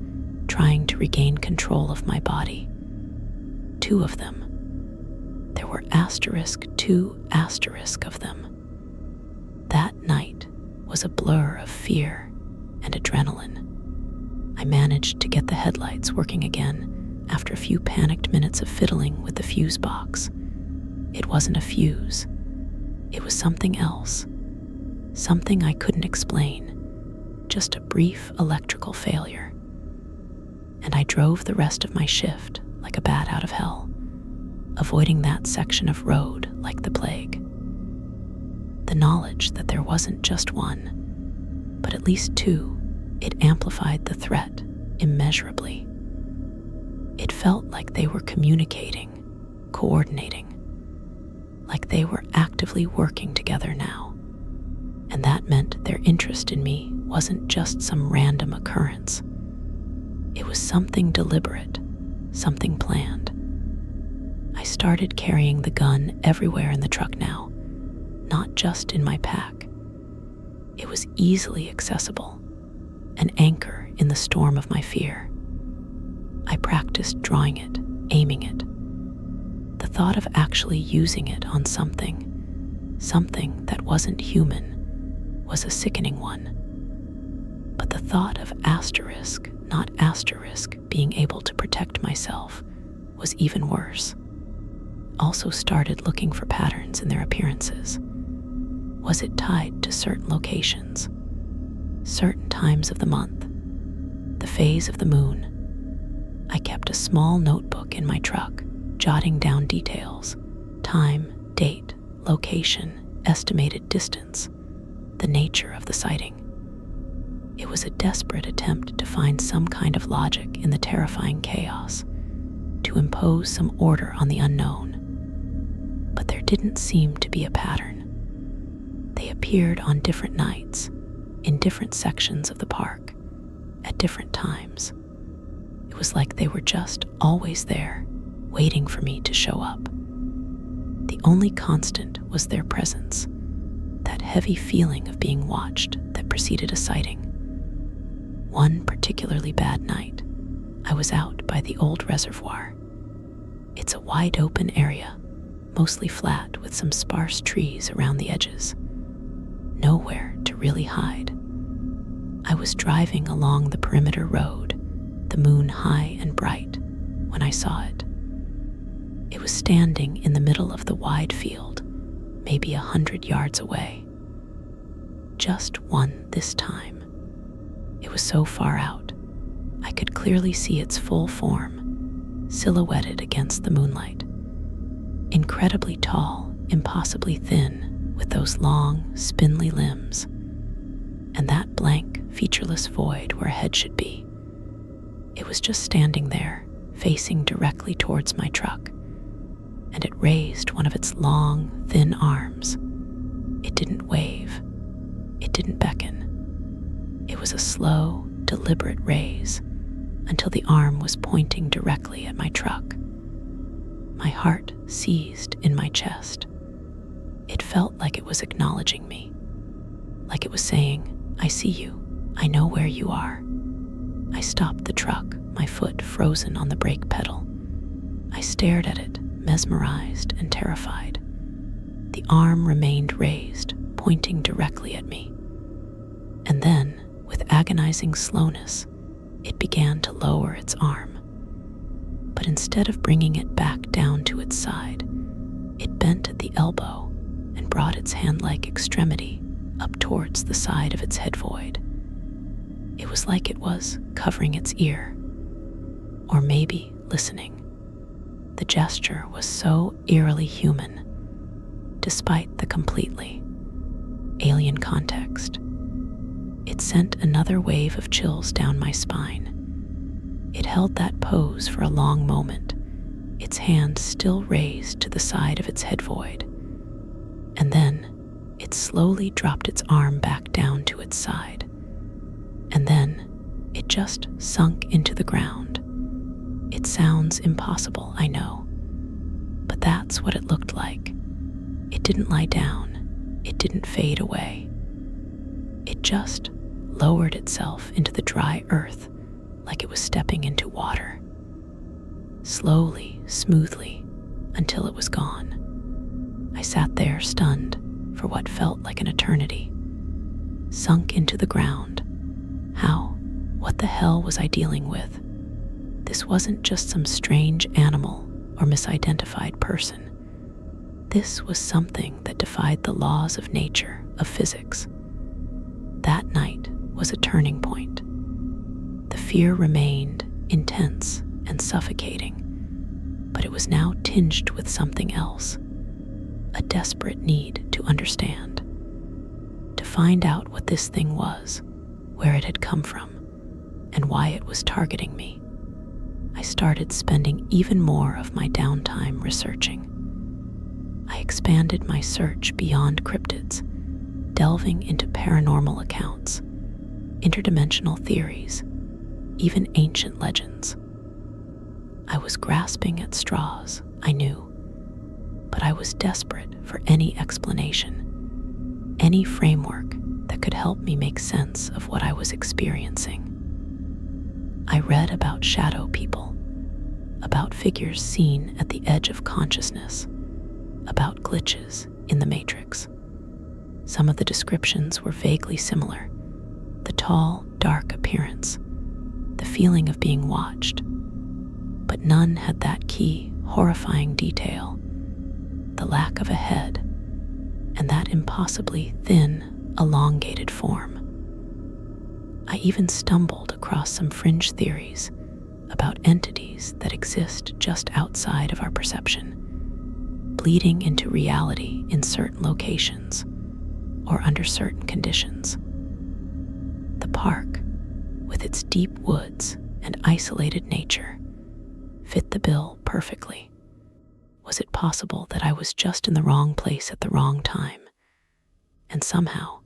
trying to regain control of my body. 2 of them. There were 2 asterisks of them. That night was a blur of fear and adrenaline. I managed to get the headlights working again after a few panicked minutes of fiddling with the fuse box. It wasn't a fuse. It was something else. Something I couldn't explain. Just a brief electrical failure. And I drove the rest of my shift like a bat out of hell, avoiding that section of road like the plague. The knowledge that there wasn't just one, but at least 2, it amplified the threat immeasurably. It felt like they were communicating, coordinating, like they were actively working together now. And that meant their interest in me wasn't just some random occurrence. It was something deliberate, something planned. I started carrying the gun everywhere in the truck now, not just in my pack. It was easily accessible, an anchor in the storm of my fear. I practiced drawing it, aiming it. The thought of actually using it on something that wasn't human, was a sickening one. But the thought of asterisk, not asterisk, being able to protect myself was even worse. Also started looking for patterns in their appearances. Was it tied to certain locations, certain times of the month, the phase of the moon? I kept a small notebook in my truck, jotting down details, time, date, location, estimated distance, the nature of the sighting. It was a desperate attempt to find some kind of logic in the terrifying chaos, to impose some order on the unknown. But there didn't seem to be a pattern. They appeared on different nights, in different sections of the park, at different times. It was like they were just always there, waiting for me to show up. The only constant was their presence, that heavy feeling of being watched that preceded a sighting. One particularly bad night, I was out by the old reservoir. It's a wide open area, mostly flat with some sparse trees around the edges. Nowhere to really hide. I was driving along the perimeter road, the moon high and bright, when I saw it. It was standing in the middle of the wide field, maybe 100 yards away. Just one this time. It was so far out, I could clearly see its full form, silhouetted against the moonlight. Incredibly tall, impossibly thin, with those long, spindly limbs, and that blank, featureless void where a head should be. It was just standing there, facing directly towards my truck, and it raised one of its long, thin arms. It didn't wave. It didn't beckon. It was a slow, deliberate raise until the arm was pointing directly at my truck. My heart seized in my chest. It felt like it was acknowledging me, like it was saying, "I see you. I know where you are." I stopped the truck, my foot frozen on the brake pedal. I stared at it, mesmerized and terrified. The arm remained raised, pointing directly at me. And then, with agonizing slowness, it began to lower its arm. But instead of bringing it back down to its side, it bent at the elbow and brought its hand-like extremity up towards the side of its head void. It was like it was covering its ear, or maybe listening. The gesture was so eerily human, despite the completely alien context. It sent another wave of chills down my spine. It held that pose for a long moment, its hand still raised to the side of its head void. And then it slowly dropped its arm back down to its side. And then it just sunk into the ground. It sounds impossible, I know, but that's what it looked like. It didn't lie down. It didn't fade away. It just lowered itself into the dry earth like it was stepping into water. Slowly, smoothly, until it was gone. I sat there stunned for what felt like an eternity. Sunk into the ground. How? What the hell was I dealing with? This wasn't just some strange animal or misidentified person. This was something that defied the laws of nature, of physics. That night was a turning point. The fear remained intense and suffocating, but it was now tinged with something else, a desperate need to understand, to find out what this thing was, where it had come from, and why it was targeting me. I started spending even more of my downtime researching. I expanded my search beyond cryptids, delving into paranormal accounts, interdimensional theories, even ancient legends. I was grasping at straws, I knew, but I was desperate for any explanation, any framework that could help me make sense of what I was experiencing. I read about shadow people, about figures seen at the edge of consciousness, about glitches in the matrix. Some of the descriptions were vaguely similar: the tall, dark appearance, the feeling of being watched, but none had that key, horrifying detail: the lack of a head and that impossibly thin, elongated form. I even stumbled across some fringe theories about entities that exist just outside of our perception, bleeding into reality in certain locations or under certain conditions. The park, with its deep woods and isolated nature, fit the bill perfectly. Was it possible that I was just in the wrong place at the wrong time, and somehow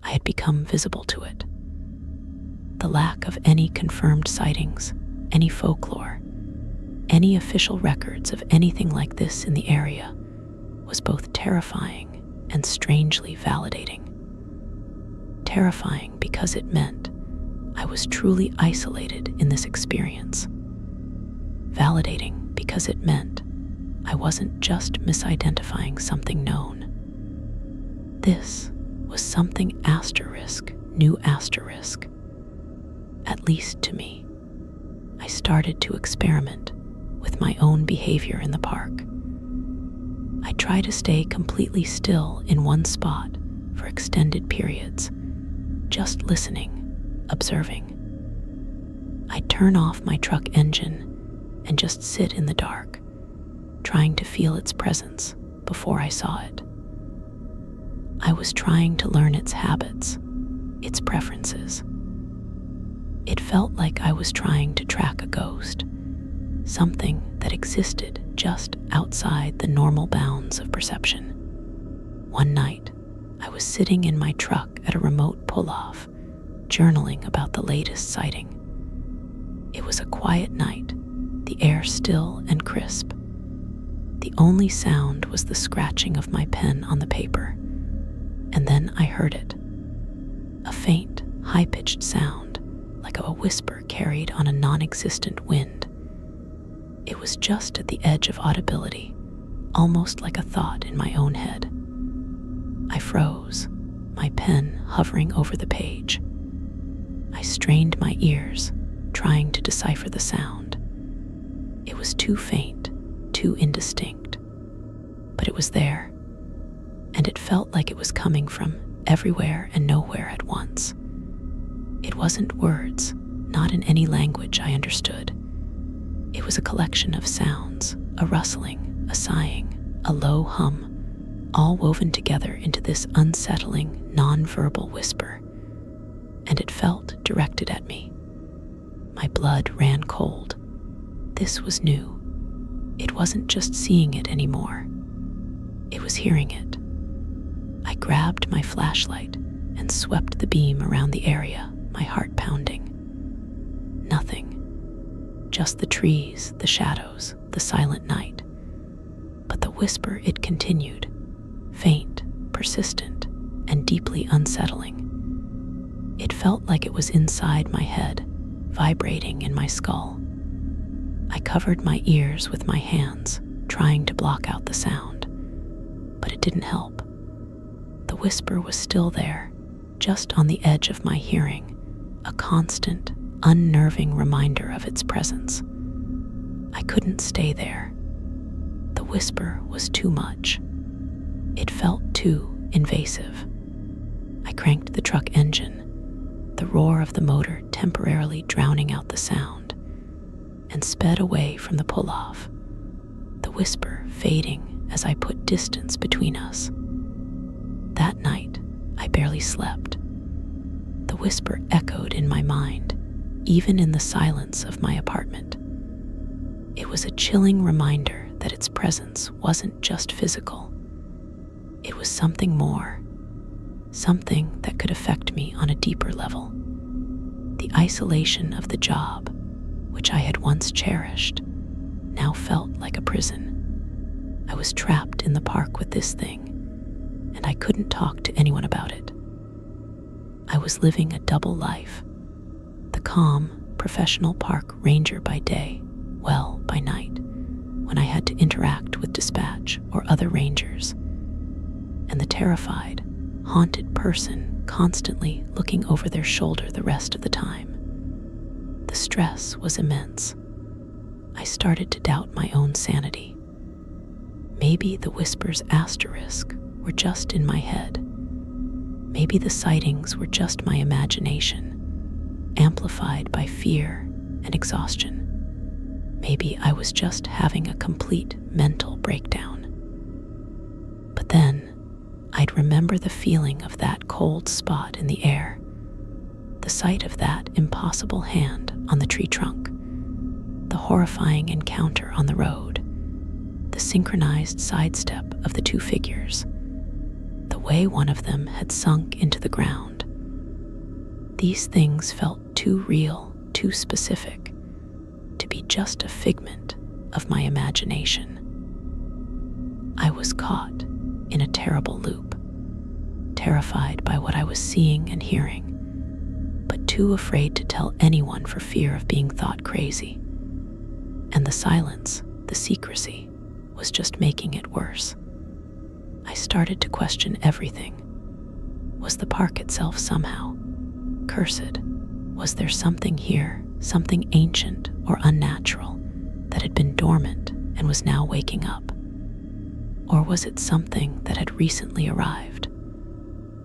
I had become visible to it? The lack of any confirmed sightings, any folklore, any official records of anything like this in the area was both terrifying and strangely validating. Terrifying because it meant I was truly isolated in this experience. Validating because it meant I wasn't just misidentifying something known. This was something new asterisk. At least to me. I started to experiment with my own behavior in the park. I try to stay completely still in one spot for extended periods, just listening, observing. I'd turn off my truck engine and just sit in the dark, trying to feel its presence before I saw it. I was trying to learn its habits, its preferences. It felt like I was trying to track a ghost, something that existed just outside the normal bounds of perception. One night, I was sitting in my truck at a remote pull-off, journaling about the latest sighting. It was a quiet night, the air still and crisp. The only sound was the scratching of my pen on the paper, and then I heard it. A faint, high-pitched sound, like a whisper carried on a non-existent wind. It was just at the edge of audibility, almost like a thought in my own head. I froze, my pen hovering over the page. I strained my ears, trying to decipher the sound. It was too faint, too indistinct, but it was there, and it felt like it was coming from everywhere and nowhere at once. It wasn't words, not in any language I understood. It was a collection of sounds, a rustling, a sighing, a low hum, all woven together into this unsettling, non-verbal whisper, and it felt directed at me. My blood ran cold. This was new. It wasn't just seeing it anymore. It was hearing it. I grabbed my flashlight and swept the beam around the area, my heart pounding. Nothing. Just the trees, the shadows, the silent night. But the whisper, it continued, faint, persistent, and deeply unsettling. It felt like it was inside my head, vibrating in my skull. I covered my ears with my hands, trying to block out the sound, but it didn't help. The whisper was still there, just on the edge of my hearing, a constant, unnerving reminder of its presence. I couldn't stay there. The whisper was too much. It felt too invasive. I cranked the truck engine, the roar of the motor temporarily drowning out the sound, and sped away from the pull-off, the whisper fading as I put distance between us. That night, I barely slept. The whisper echoed in my mind, even in the silence of my apartment. It was a chilling reminder that its presence wasn't just physical. It was something more, something that could affect me on a deeper level. The isolation of the job, which I had once cherished, now felt like a prison. I was trapped in the park with this thing, and I couldn't talk to anyone about it. I was living a double life, the calm, professional park ranger by day, well by night, when I had to interact with dispatch or other rangers, and the terrified, haunted person constantly looking over their shoulder the rest of the time. The stress was immense. I started to doubt my own sanity. Maybe the whispers asterisk were just in my head. Maybe the sightings were just my imagination, amplified by fear and exhaustion. Maybe I was just having a complete mental breakdown. But then, I'd remember the feeling of that cold spot in the air, the sight of that impossible hand on the tree trunk, the horrifying encounter on the road, the synchronized sidestep of the two figures, the way one of them had sunk into the ground. These things felt too real, too specific, to be just a figment of my imagination. I was caught in a terrible loop, terrified by what I was seeing and hearing, but too afraid to tell anyone for fear of being thought crazy. And the silence, the secrecy, was just making it worse. I started to question everything. Was the park itself somehow cursed? Was there something here, something ancient or unnatural, that had been dormant and was now waking up? Or was it something that had recently arrived?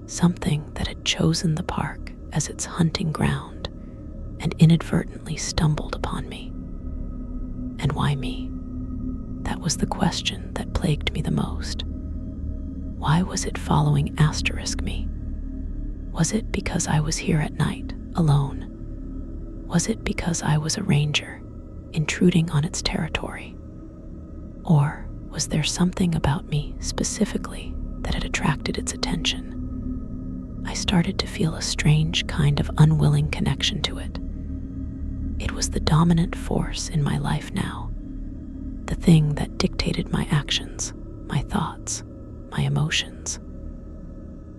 Something that had chosen the park as its hunting ground and inadvertently stumbled upon me? And why me? That was the question that plagued me the most. Why was it following me? Was it because I was here at night, alone? Was it because I was a ranger, intruding on its territory? Or was there something about me specifically that had attracted its attention? I started to feel a strange kind of unwilling connection to it. It was the dominant force in my life now, the thing that dictated my actions, my thoughts, my emotions.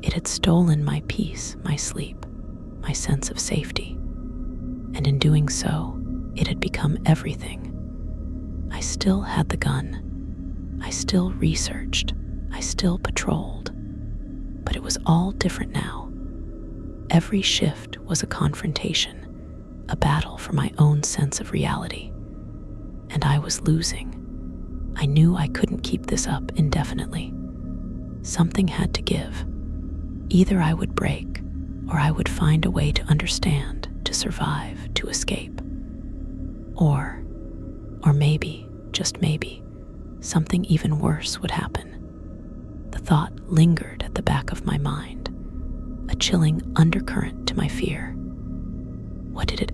It had stolen my peace, my sleep, my sense of safety, and in doing so, it had become everything. I still had the gun. I still researched. I still patrolled. But it was all different now. Every shift was a confrontation, a battle for my own sense of reality. And I was losing. I knew I couldn't keep this up indefinitely. Something had to give. Either I would break, or I would find a way to understand, to survive, to escape. Or maybe, just maybe, something even worse would happen. The thought lingered at the back of my mind, a chilling undercurrent to my fear. What did it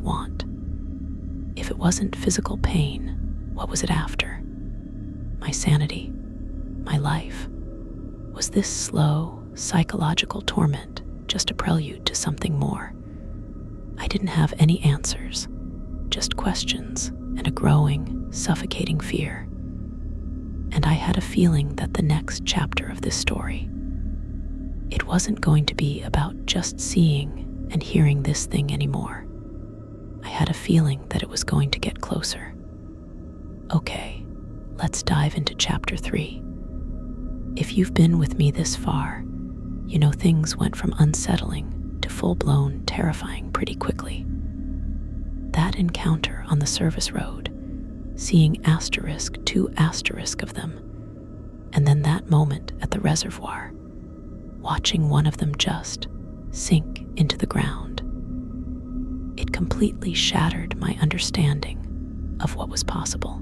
want? If it wasn't physical pain, what was it after? My sanity? My life? Was this slow, psychological torment just a prelude to something more? I didn't have any answers, just questions and a growing, suffocating fear. And I had a feeling that the next chapter of this story, it wasn't going to be about just seeing and hearing this thing anymore. I had a feeling that it was going to get closer. Okay, let's dive into chapter 3. If you've been with me this far, you know things went from unsettling to full-blown terrifying pretty quickly. That encounter on the service road, seeing two asterisk of them, and then that moment at the reservoir, watching one of them just sink into the ground. It completely shattered my understanding of what was possible.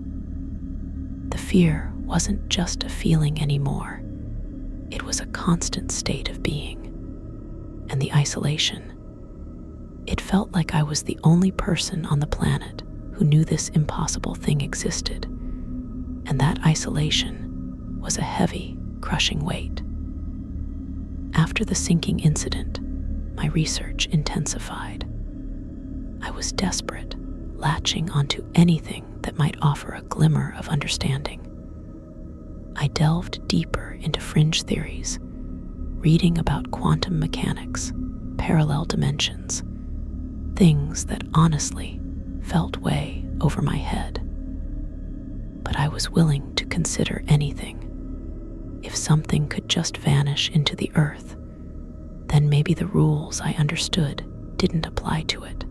The fear wasn't just a feeling anymore. It was a constant state of being. And the isolation. It felt like I was the only person on the planet who knew this impossible thing existed. And that isolation was a heavy, crushing weight. After the sinking incident, my research intensified. I was desperate, latching onto anything that might offer a glimmer of understanding. I delved deeper into fringe theories, reading about quantum mechanics, parallel dimensions, things that honestly felt way over my head. But I was willing to consider anything. If something could just vanish into the earth, then maybe the rules I understood didn't apply to it.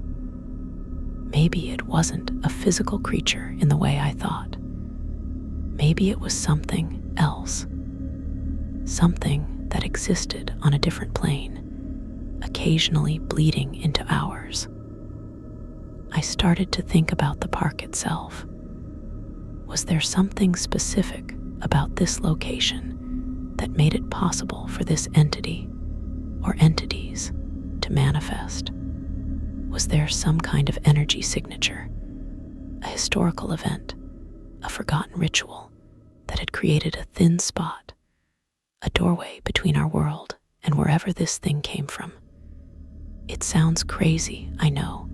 Maybe it wasn't a physical creature in the way I thought. Maybe it was something else. Something that existed on a different plane, occasionally bleeding into ours. I started to think about the park itself. Was there something specific about this location that made it possible for this entity or entities to manifest? Was there some kind of energy signature, a historical event, a forgotten ritual that had created a thin spot, a doorway between our world and wherever this thing came from. It sounds crazy, I know,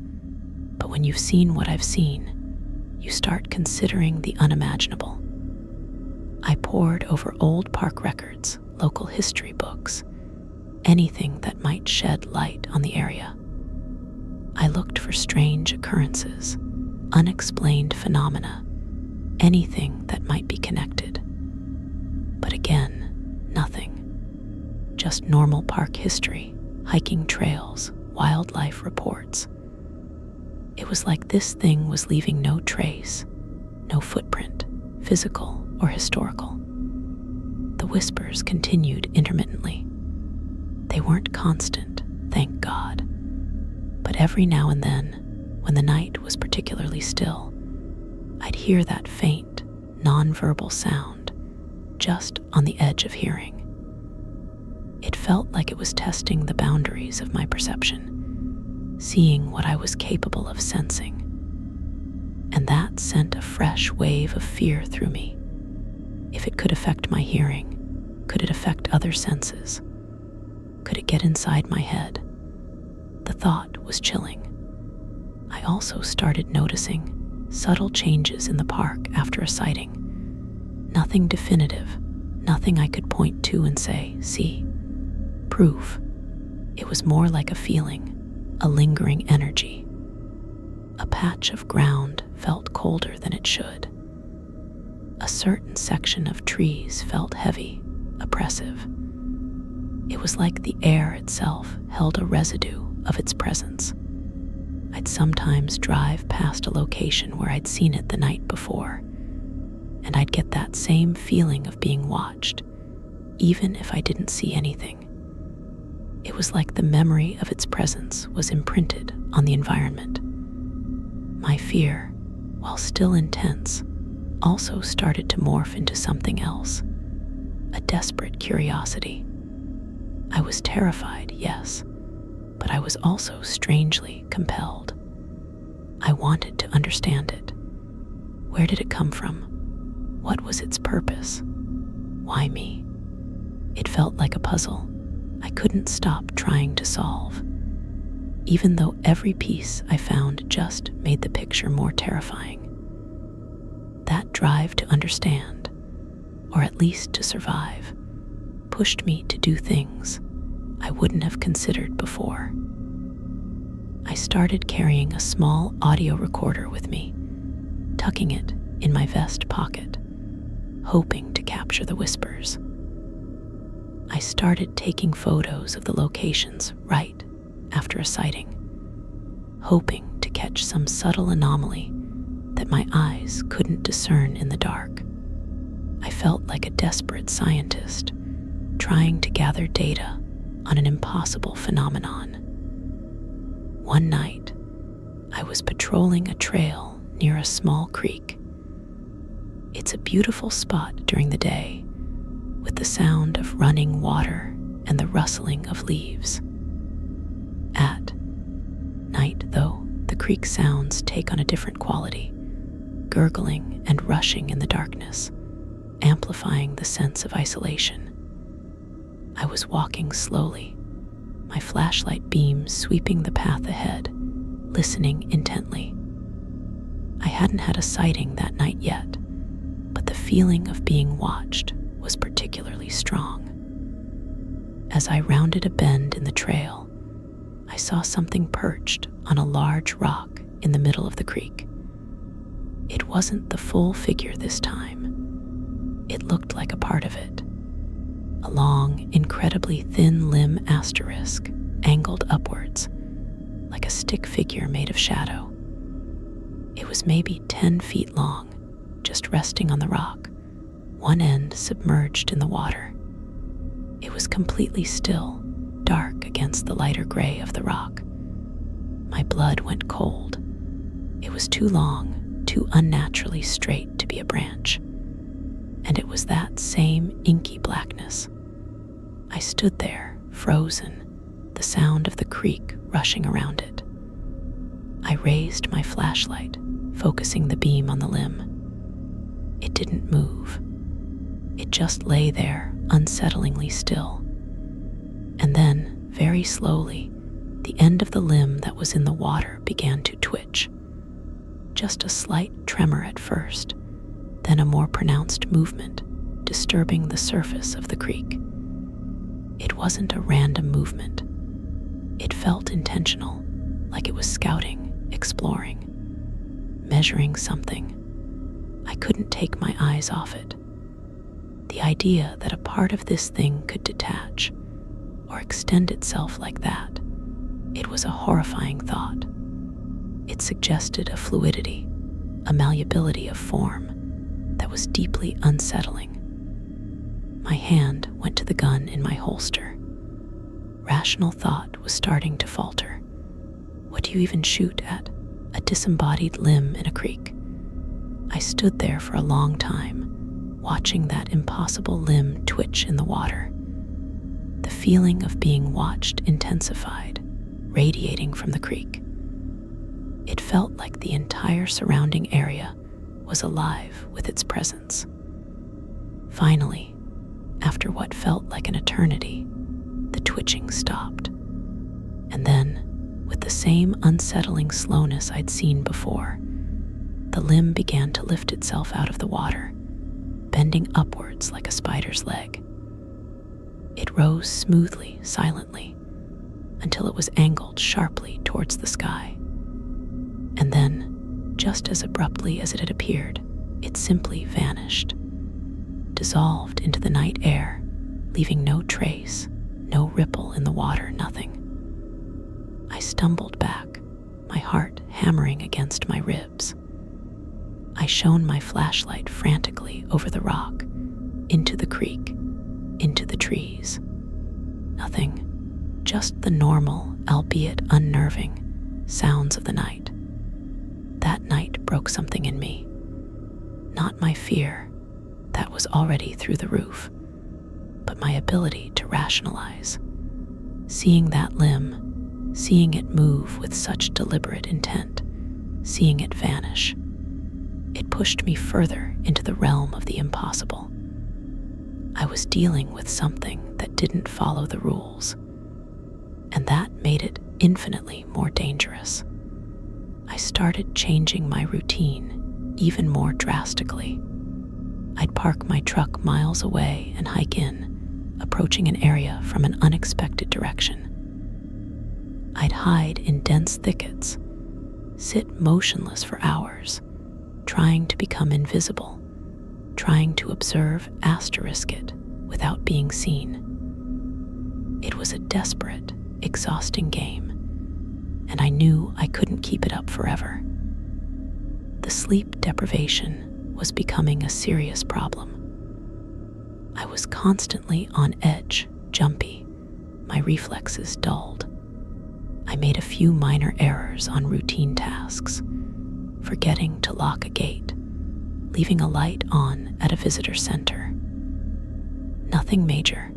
but when you've seen what I've seen, you start considering the unimaginable. I pored over old park records, local history books, anything that might shed light on the area. I looked for strange occurrences, unexplained phenomena, anything that might be connected. But again, nothing. Just normal park history, hiking trails, wildlife reports. It was like this thing was leaving no trace, no footprint, physical or historical. The whispers continued intermittently. They weren't constant, thank God. But every now and then, when the night was particularly still, I'd hear that faint, non-verbal sound, just on the edge of hearing. It felt like it was testing the boundaries of my perception, seeing what I was capable of sensing. And that sent a fresh wave of fear through me. If it could affect my hearing, could it affect other senses? Could it get inside my head? The thought was chilling. I also started noticing subtle changes in the park after a sighting. Nothing definitive, nothing I could point to and say, see, proof. It was more like a feeling, a lingering energy. A patch of ground felt colder than it should. A certain section of trees felt heavy, oppressive. It was like the air itself held a residue of its presence. I'd sometimes drive past a location where I'd seen it the night before, and I'd get that same feeling of being watched, even if I didn't see anything. It was like the memory of its presence was imprinted on the environment. My fear, while still intense, also started to morph into something else, a desperate curiosity. I was terrified, yes, but I was also strangely compelled. I wanted to understand it. Where did it come from? What was its purpose? Why me? It felt like a puzzle I couldn't stop trying to solve, even though every piece I found just made the picture more terrifying. That drive to understand, or at least to survive, pushed me to do things I wouldn't have considered before. I started carrying a small audio recorder with me, tucking it in my vest pocket, hoping to capture the whispers. I started taking photos of the locations right after a sighting, hoping to catch some subtle anomaly that my eyes couldn't discern in the dark. I felt like a desperate scientist trying to gather data on an impossible phenomenon. One night, I was patrolling a trail near a small creek. It's a beautiful spot during the day, with the sound of running water and the rustling of leaves. At night, though, the creek sounds take on a different quality, gurgling and rushing in the darkness, amplifying the sense of isolation. I was walking slowly, my flashlight beam sweeping the path ahead, listening intently. I hadn't had a sighting that night yet, but the feeling of being watched was particularly strong. As I rounded a bend in the trail, I saw something perched on a large rock in the middle of the creek. It wasn't the full figure this time. It looked like a part of it. A long, incredibly thin limb asterisk angled upwards, like a stick figure made of shadow. It was maybe 10 feet long, just resting on the rock, one end submerged in the water. It was completely still, dark against the lighter gray of the rock. My blood went cold. It was too long, too unnaturally straight to be a branch. And it was that same inky blackness. I stood there, frozen, the sound of the creek rushing around it. I raised my flashlight, focusing the beam on the limb. It didn't move. It just lay there, unsettlingly still. And then, very slowly, the end of the limb that was in the water began to twitch. Just a slight tremor at first, then a more pronounced movement, disturbing the surface of the creek. It wasn't a random movement. It felt intentional, like it was scouting, exploring, measuring something. I couldn't take my eyes off it. The idea that a part of this thing could detach or extend itself like that, it was a horrifying thought. It suggested a fluidity, a malleability of form that was deeply unsettling. My hand went to the gun in my holster. Rational thought was starting to falter. What do you even shoot at? A disembodied limb in a creek. I stood there for a long time, watching that impossible limb twitch in the water. The feeling of being watched intensified, radiating from the creek. It felt like the entire surrounding area was alive with its presence. Finally, after what felt like an eternity, the twitching stopped. And then, with the same unsettling slowness I'd seen before, the limb began to lift itself out of the water, bending upwards like a spider's leg. It rose smoothly, silently, until it was angled sharply towards the sky. And then, just as abruptly as it had appeared, it simply vanished, dissolved into the night air, leaving no trace, no ripple in the water, nothing. I stumbled back, my heart hammering against my ribs. I shone my flashlight frantically over the rock, into the creek, into the trees. Nothing, just the normal, albeit unnerving, sounds of the night. That night broke something in me. Not my fear, that was already through the roof, but my ability to rationalize. Seeing that limb, seeing it move with such deliberate intent, seeing it vanish, it pushed me further into the realm of the impossible. I was dealing with something that didn't follow the rules, and that made it infinitely more dangerous. I started changing my routine even more drastically. I'd park my truck miles away and hike in, approaching an area from an unexpected direction. I'd hide in dense thickets, sit motionless for hours, trying to become invisible, trying to observe it without being seen. It was a desperate, exhausting game, and I knew I couldn't keep it up forever. The sleep deprivation was becoming a serious problem. I was constantly on edge, jumpy, my reflexes dulled. I made a few minor errors on routine tasks, forgetting to lock a gate, leaving a light on at a visitor center. Nothing major,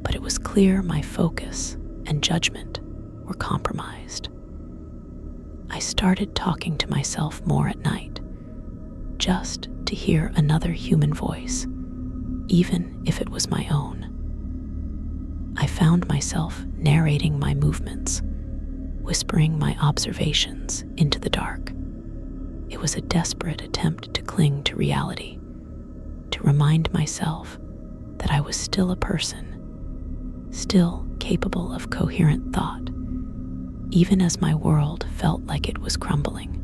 but it was clear my focus and judgment were compromised. I started talking to myself more at night, just to hear another human voice, even if it was my own. I found myself narrating my movements, whispering my observations into the dark. It was a desperate attempt to cling to reality, to remind myself that I was still a person, still capable of coherent thought, even as my world felt like it was crumbling.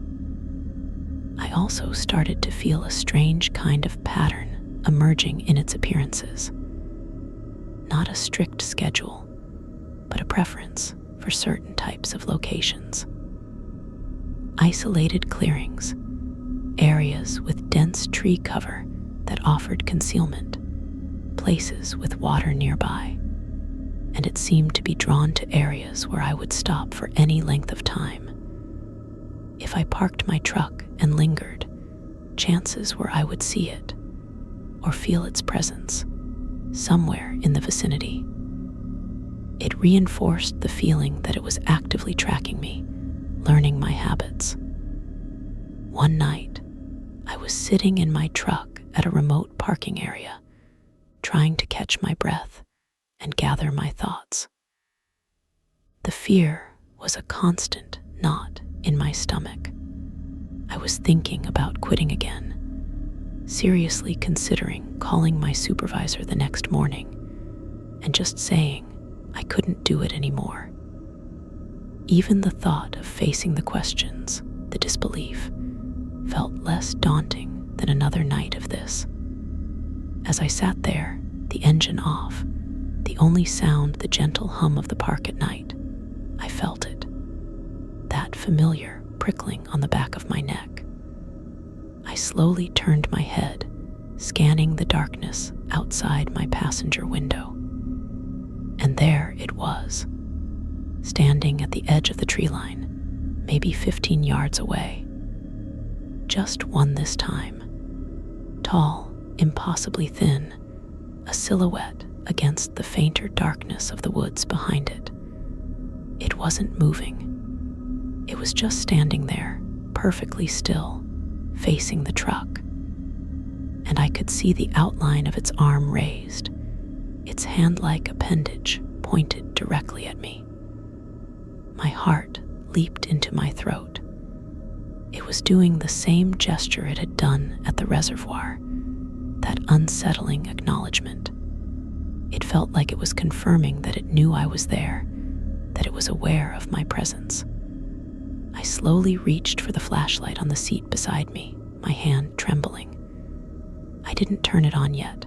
I also started to feel a strange kind of pattern emerging in its appearances. Not a strict schedule, but a preference for certain types of locations. Isolated clearings, areas with dense tree cover that offered concealment, places with water nearby, and it seemed to be drawn to areas where I would stop for any length of time. If I parked my truck and lingered, chances were I would see it or feel its presence somewhere in the vicinity. It reinforced the feeling that it was actively tracking me, learning my habits. One night, I was sitting in my truck at a remote parking area, trying to catch my breath and gather my thoughts. The fear was a constant knot in my stomach. I was thinking about quitting again, seriously considering calling my supervisor the next morning and just saying I couldn't do it anymore. Even the thought of facing the questions, the disbelief, felt less daunting than another night of this. As I sat there, the engine off, the only sound the gentle hum of the park at night, I felt it, that familiar prickling on the back of my neck. I slowly turned my head, scanning the darkness outside my passenger window. And there it was, standing at the edge of the tree line, maybe 15 yards away. Just one this time. Tall, impossibly thin, a silhouette against the fainter darkness of the woods behind it. It wasn't moving. It was just standing there, perfectly still, facing the truck. And I could see the outline of its arm raised, its hand-like appendage pointed directly at me. My heart leaped into my throat. It was doing the same gesture it had done at the reservoir, that unsettling acknowledgement. It felt like it was confirming that it knew I was there, that it was aware of my presence. I slowly reached for the flashlight on the seat beside me, my hand trembling. I didn't turn it on yet.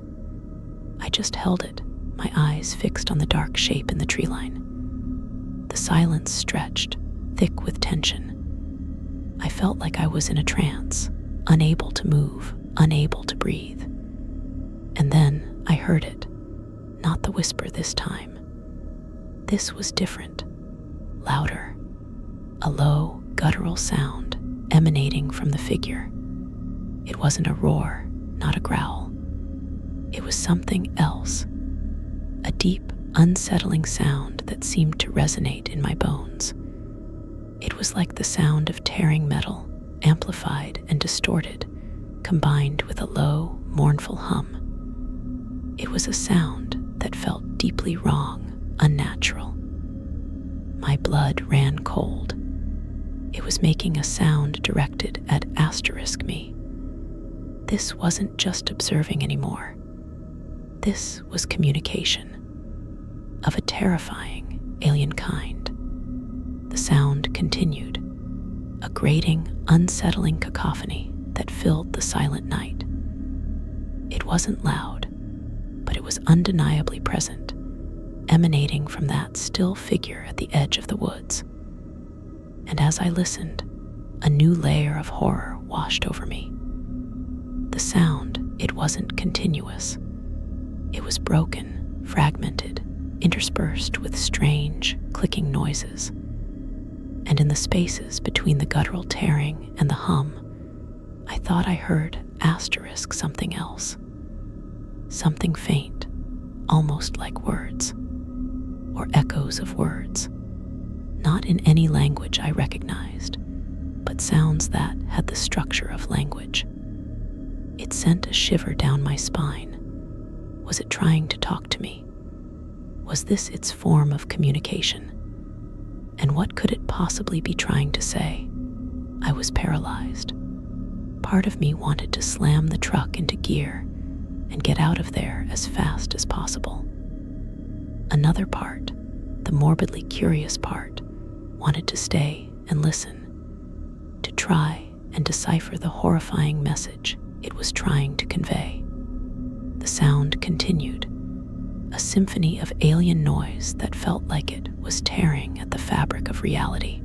I just held it, my eyes fixed on the dark shape in the tree line. The silence stretched, thick with tension. I felt like I was in a trance, unable to move, unable to breathe. And then I heard it, not the whisper this time. This was different, louder, a low, guttural sound emanating from the figure. It wasn't a roar, not a growl. It was something else, a deep, unsettling sound that seemed to resonate in my bones. It was like the sound of tearing metal, amplified and distorted, combined with a low, mournful hum. It was a sound that felt deeply wrong, unnatural. My blood ran cold. It was making a sound directed at *me. This wasn't just observing anymore. This was communication of a terrifying alien kind. The sound continued, a grating, unsettling cacophony that filled the silent night. It wasn't loud, but it was undeniably present, emanating from that still figure at the edge of the woods. And as I listened, a new layer of horror washed over me. The sound, it wasn't continuous. It was broken, fragmented, interspersed with strange, clicking noises. And in the spaces between the guttural tearing and the hum, I thought I heard something else. Something faint, almost like words, or echoes of words, not in any language I recognized, but sounds that had the structure of language. It sent a shiver down my spine. Was it trying to talk to me? Was this its form of communication? And what could it possibly be trying to say? I was paralyzed. Part of me wanted to slam the truck into gear and get out of there as fast as possible. Another part, the morbidly curious part, wanted to stay and listen, to try and decipher the horrifying message it was trying to convey. The sound continued, a symphony of alien noise that felt like it was tearing at the fabric of reality.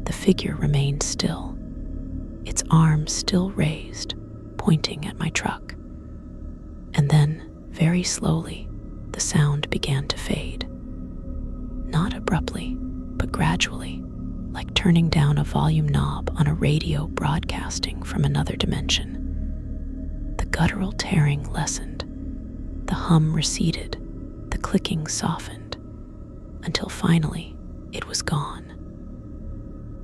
The figure remained still, its arms still raised, pointing at my truck. And then, very slowly, the sound began to fade. Not abruptly, but gradually, like turning down a volume knob on a radio broadcasting from another dimension. The guttural tearing lessened, the hum receded, the clicking softened, until finally it was gone.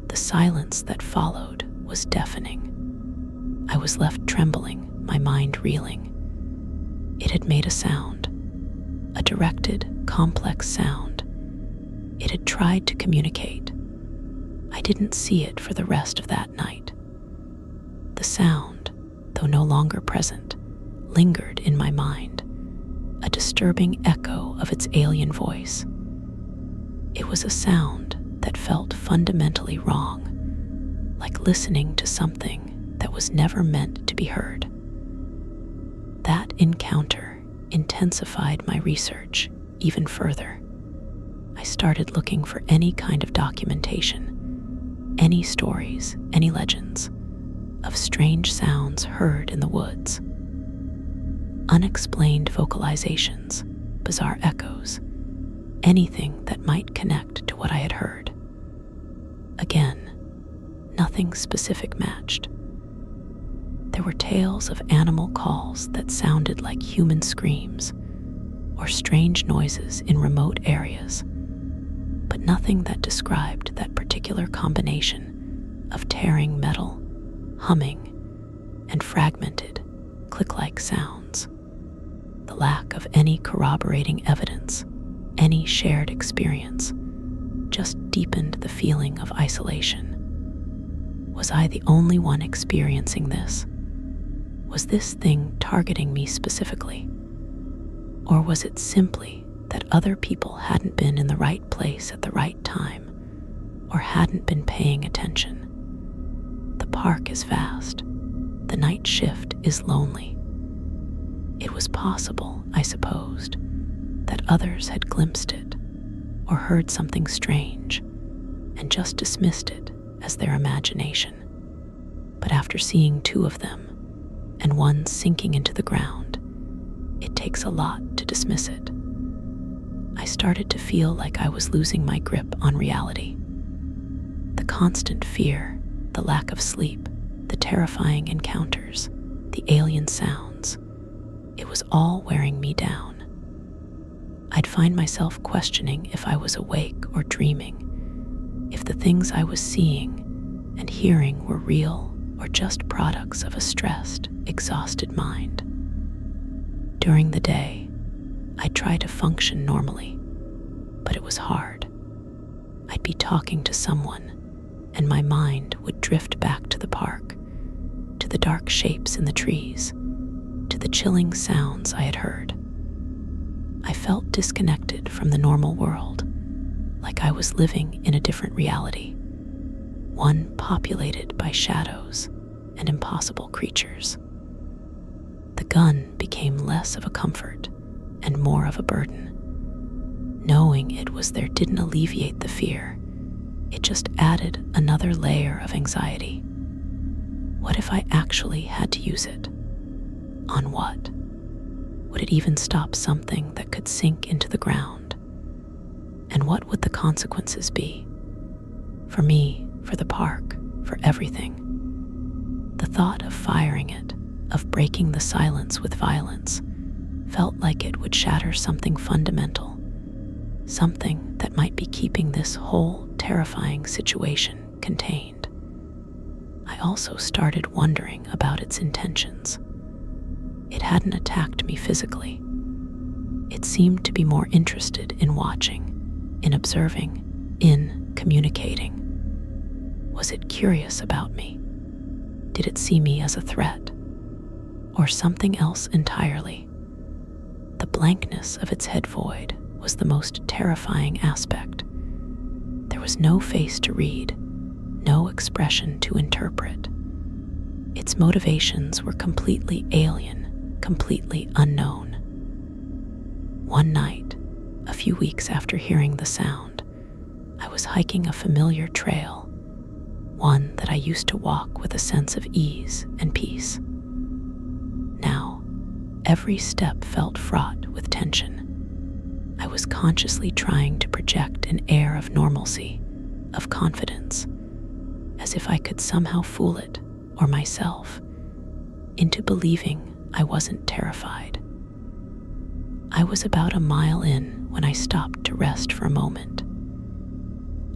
The silence that followed was deafening. I was left trembling, my mind reeling. It had made a sound, a directed, complex sound. It had tried to communicate. I didn't see it for the rest of that night. The sound, though no longer present, lingered in my mind, a disturbing echo of its alien voice. It was a sound that felt fundamentally wrong, like listening to something that was never meant to be heard. That encounter intensified my research even further. I started looking for any kind of documentation, any stories, any legends of strange sounds heard in the woods. Unexplained vocalizations, bizarre echoes, anything that might connect to what I had heard. Again, nothing specific matched. There were tales of animal calls that sounded like human screams or strange noises in remote areas, but nothing that described that particular combination of tearing metal, humming, and fragmented, click-like sounds. The lack of any corroborating evidence, any shared experience, just deepened the feeling of isolation. Was I the only one experiencing this? Was this thing targeting me specifically? Or was it simply that other people hadn't been in the right place at the right time, or hadn't been paying attention? The park is vast. The night shift is lonely. It was possible, I supposed, that others had glimpsed it, or heard something strange, and just dismissed it as their imagination. But after seeing two of them, and one sinking into the ground, it takes a lot to dismiss it. I started to feel like I was losing my grip on reality. The constant fear, the lack of sleep, the terrifying encounters, the alien sounds, it was all wearing me down. I'd find myself questioning if I was awake or dreaming, if the things I was seeing and hearing were real or just products of a stressed, exhausted mind. During the day, I'd try to function normally, but it was hard. I'd be talking to someone, and my mind would drift back to the park, to the dark shapes in the trees, to the chilling sounds I had heard. I felt disconnected from the normal world, like I was living in a different reality, one populated by shadows and impossible creatures. The gun became less of a comfort and more of a burden. Knowing it was there didn't alleviate the fear. It just added another layer of anxiety. What if I actually had to use it? On what? Would it even stop something that could sink into the ground? And what would the consequences be? For me, for the park, for everything. The thought of firing it, of breaking the silence with violence, felt like it would shatter something fundamental, something that might be keeping this whole terrifying situation contained. I also started wondering about its intentions. It hadn't attacked me physically. It seemed to be more interested in watching, in observing, in communicating. Was it curious about me? Did it see me as a threat? Or something else entirely? The blankness of its head void was the most terrifying aspect. There was no face to read, no expression to interpret. Its motivations were completely alien, completely unknown. One night, a few weeks after hearing the sound, I was hiking a familiar trail, one that I used to walk with a sense of ease and peace. Now, every step felt fraught with tension. I was consciously trying to project an air of normalcy, of confidence, as if I could somehow fool it, or myself, into believing I wasn't terrified. I was about a mile in when I stopped to rest for a moment.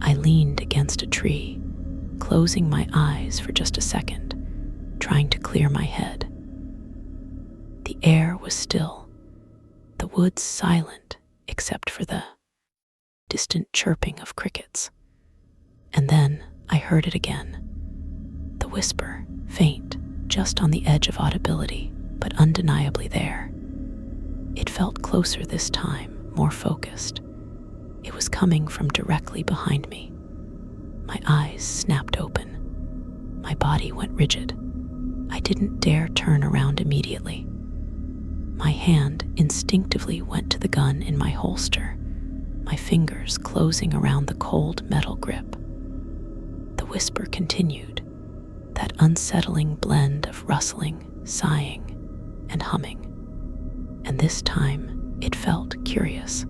I leaned against a tree, closing my eyes for just a second, trying to clear my head. The air was still, the woods silent except for the distant chirping of crickets. And then I heard it again. The whisper, faint, just on the edge of audibility, but undeniably there. It felt closer this time, more focused. It was coming from directly behind me. My eyes snapped open. My body went rigid. I didn't dare turn around immediately. My hand instinctively went to the gun in my holster, my fingers closing around the cold metal grip. The whisper continued, that unsettling blend of rustling, sighing, and humming. And this time, it felt curious,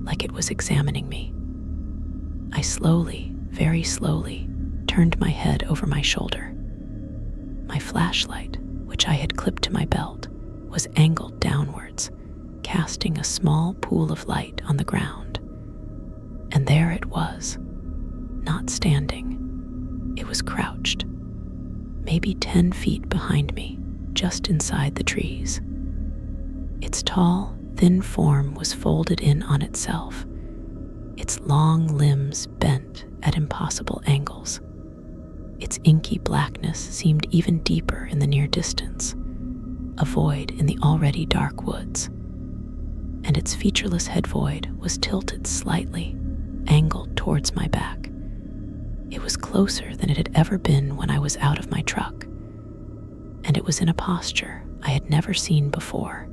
like it was examining me. I slowly, very slowly, turned my head over my shoulder. My flashlight, which I had clipped to my belt, was angled downwards, casting a small pool of light on the ground. And there it was, not standing. It was crouched, maybe 10 feet behind me, just inside the trees. Its tall, thin form was folded in on itself, its long limbs bent at impossible angles. Its inky blackness seemed even deeper in the near distance, a void in the already dark woods. And its featureless head void was tilted slightly, angled towards my back. It was closer than it had ever been when I was out of my truck, and it was in a posture I had never seen before.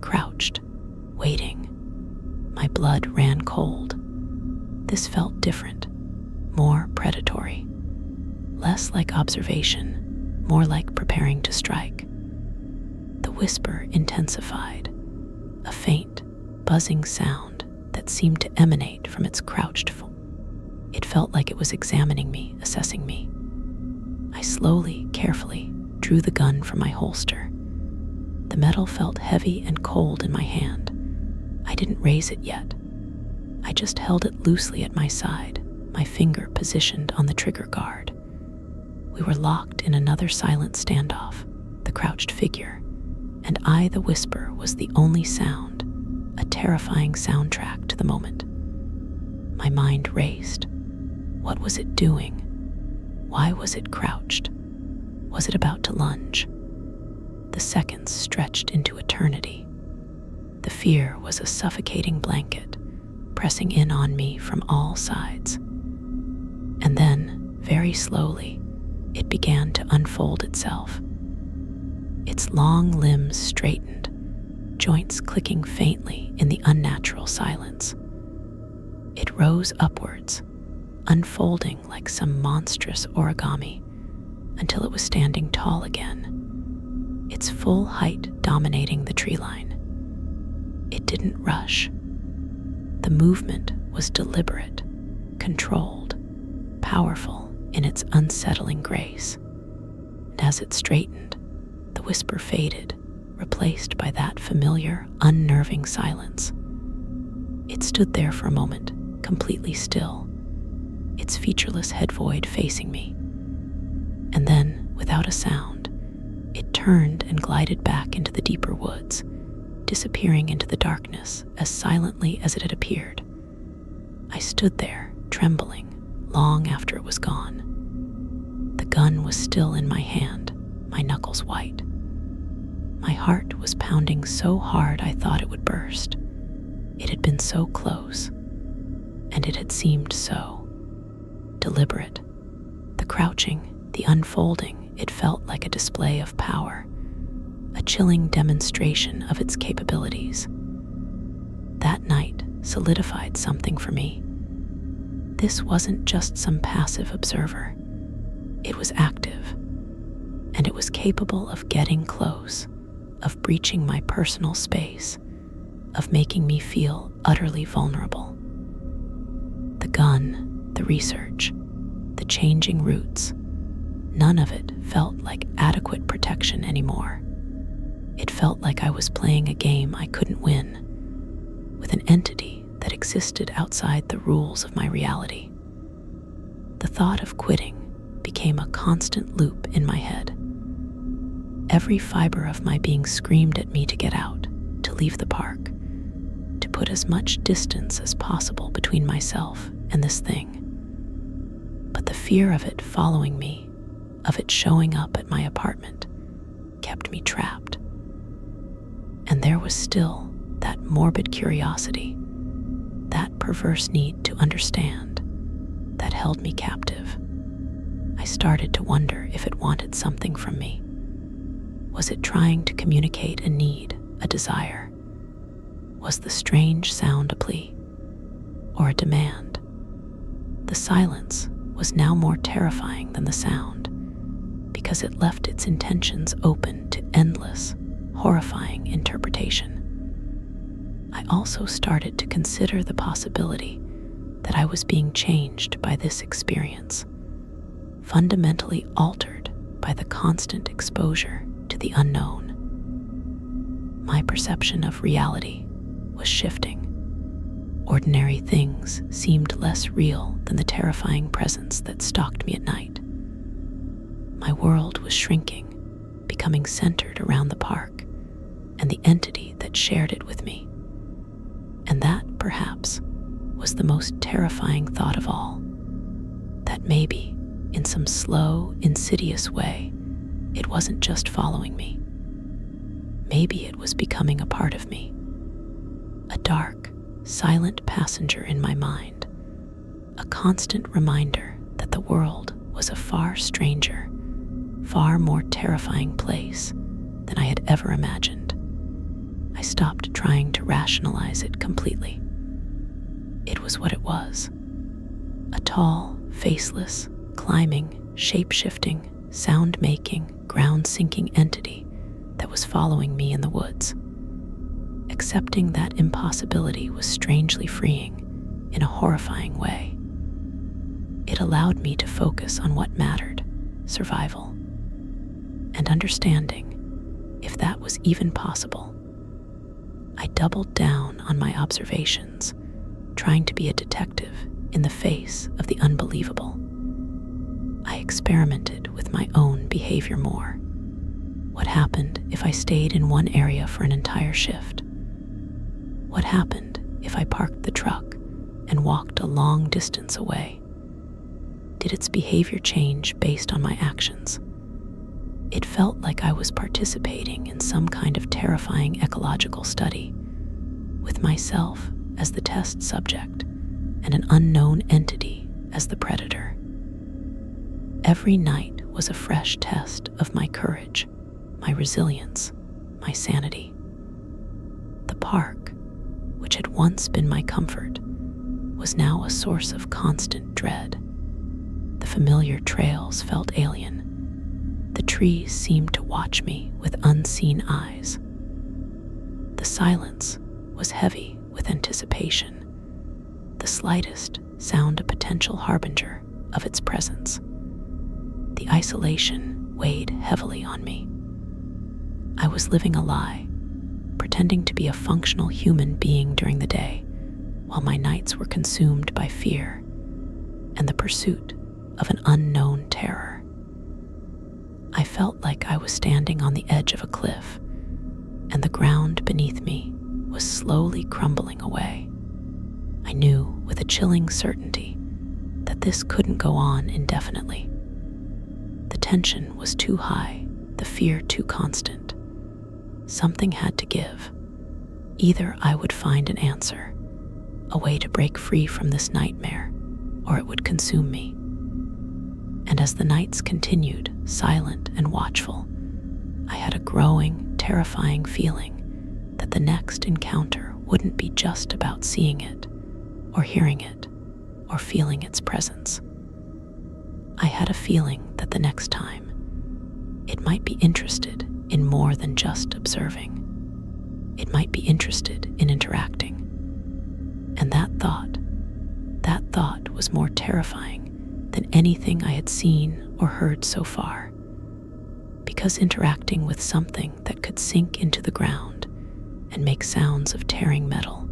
Crouched, waiting. My blood ran cold. This felt different, more predatory. Less like observation, more like preparing to strike. The whisper intensified, a faint, buzzing sound that seemed to emanate from its crouched form. It felt like it was examining me, assessing me. I slowly, carefully, drew the gun from my holster. The metal felt heavy and cold in my hand. I didn't raise it yet. I just held it loosely at my side, my finger positioned on the trigger guard. We were locked in another silent standoff, the crouched figure, and I, the whisper, was the only sound, a terrifying soundtrack to the moment. My mind raced. What was it doing? Why was it crouched? Was it about to lunge? The seconds stretched into eternity. The fear was a suffocating blanket, pressing in on me from all sides. And then, very slowly, it began to unfold itself. Its long limbs straightened, joints clicking faintly in the unnatural silence. It rose upwards, unfolding like some monstrous origami, until it was standing tall again, its full height dominating the tree line. It didn't rush. The movement was deliberate, controlled, powerful in its unsettling grace. And as it straightened, the whisper faded, replaced by that familiar, unnerving silence. It stood there for a moment, completely still, its featureless head void facing me. And then, without a sound, it turned and glided back into the deeper woods, disappearing into the darkness as silently as it had appeared. I stood there, trembling, long after it was gone. The gun was still in my hand, my knuckles white. My heart was pounding so hard I thought it would burst. It had been so close, and it had seemed so deliberate. The crouching, the unfolding, it felt like a display of power, a chilling demonstration of its capabilities. That night solidified something for me. This wasn't just some passive observer. It was active, and it was capable of getting close, of breaching my personal space, of making me feel utterly vulnerable. The gun, the research, the changing routes, none of it felt like adequate protection anymore. It felt like I was playing a game I couldn't win, with an entity that existed outside the rules of my reality. The thought of quitting became a constant loop in my head. Every fiber of my being screamed at me to get out, to leave the park, to put as much distance as possible between myself and this thing. But the fear of it following me, of it showing up at my apartment, kept me trapped. And there was still that morbid curiosity, that perverse need to understand, that held me captive. I started to wonder if it wanted something from me. Was it trying to communicate a need, a desire? Was the strange sound a plea or a demand? The silence was now more terrifying than the sound, because it left its intentions open to endless, horrifying interpretation. I also started to consider the possibility that I was being changed by this experience, fundamentally altered by the constant exposure to the unknown. My perception of reality was shifting. Ordinary things seemed less real than the terrifying presence that stalked me at night. My world was shrinking, becoming centered around the park and the entity that shared it with me. And that, perhaps, was the most terrifying thought of all, that maybe, in some slow, insidious way, it wasn't just following me. Maybe it was becoming a part of me, a dark, silent passenger in my mind, a constant reminder that the world was a far stranger, far more terrifying place than I had ever imagined. I stopped trying to rationalize it completely. It was what it was. A tall, faceless, climbing, shape-shifting, sound-making, ground-sinking entity that was following me in the woods. Accepting that impossibility was strangely freeing in a horrifying way. It allowed me to focus on what mattered, survival, and understanding, if that was even possible. I doubled down on my observations, trying to be a detective in the face of the unbelievable. I experimented with my own behavior more. What happened if I stayed in one area for an entire shift? What happened if I parked the truck and walked a long distance away? Did its behavior change based on my actions? It felt like I was participating in some kind of terrifying ecological study, with myself as the test subject and an unknown entity as the predator. Every night was a fresh test of my courage, my resilience, my sanity. The park, which had once been my comfort, was now a source of constant dread. The familiar trails felt alien. The trees seemed to watch me with unseen eyes. The silence was heavy with anticipation, the slightest sound a potential harbinger of its presence. The isolation weighed heavily on me. I was living a lie, pretending to be a functional human being during the day, while my nights were consumed by fear and the pursuit of an unknown terror. I felt like I was standing on the edge of a cliff, and the ground beneath me was slowly crumbling away. I knew with a chilling certainty that this couldn't go on indefinitely. The tension was too high, the fear too constant. Something had to give. Either I would find an answer, a way to break free from this nightmare, or it would consume me. And as the nights continued, silent and watchful, I had a growing, terrifying feeling that the next encounter wouldn't be just about seeing it, or hearing it, or feeling its presence. I had a feeling that the next time, it might be interested in more than just observing. It might be interested in interacting. And that thought was more terrifying than anything I had seen or heard so far, because interacting with something that could sink into the ground and make sounds of tearing metal,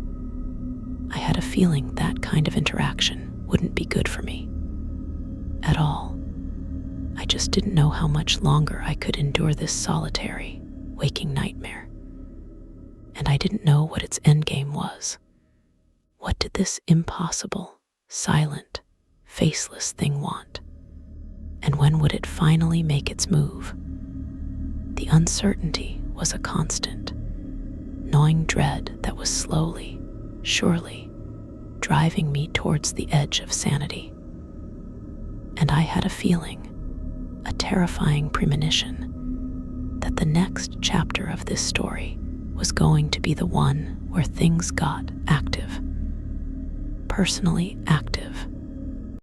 I had a feeling that kind of interaction wouldn't be good for me at all. I just didn't know how much longer I could endure this solitary, waking nightmare. and I didn't know what its endgame was. What did this impossible, silent, faceless thing want? And when would it finally make its move? The uncertainty was a constant, gnawing dread that was slowly, surely, driving me towards the edge of sanity. And I had a feeling, a terrifying premonition, that the next chapter of this story was going to be the one where things got active. Personally active.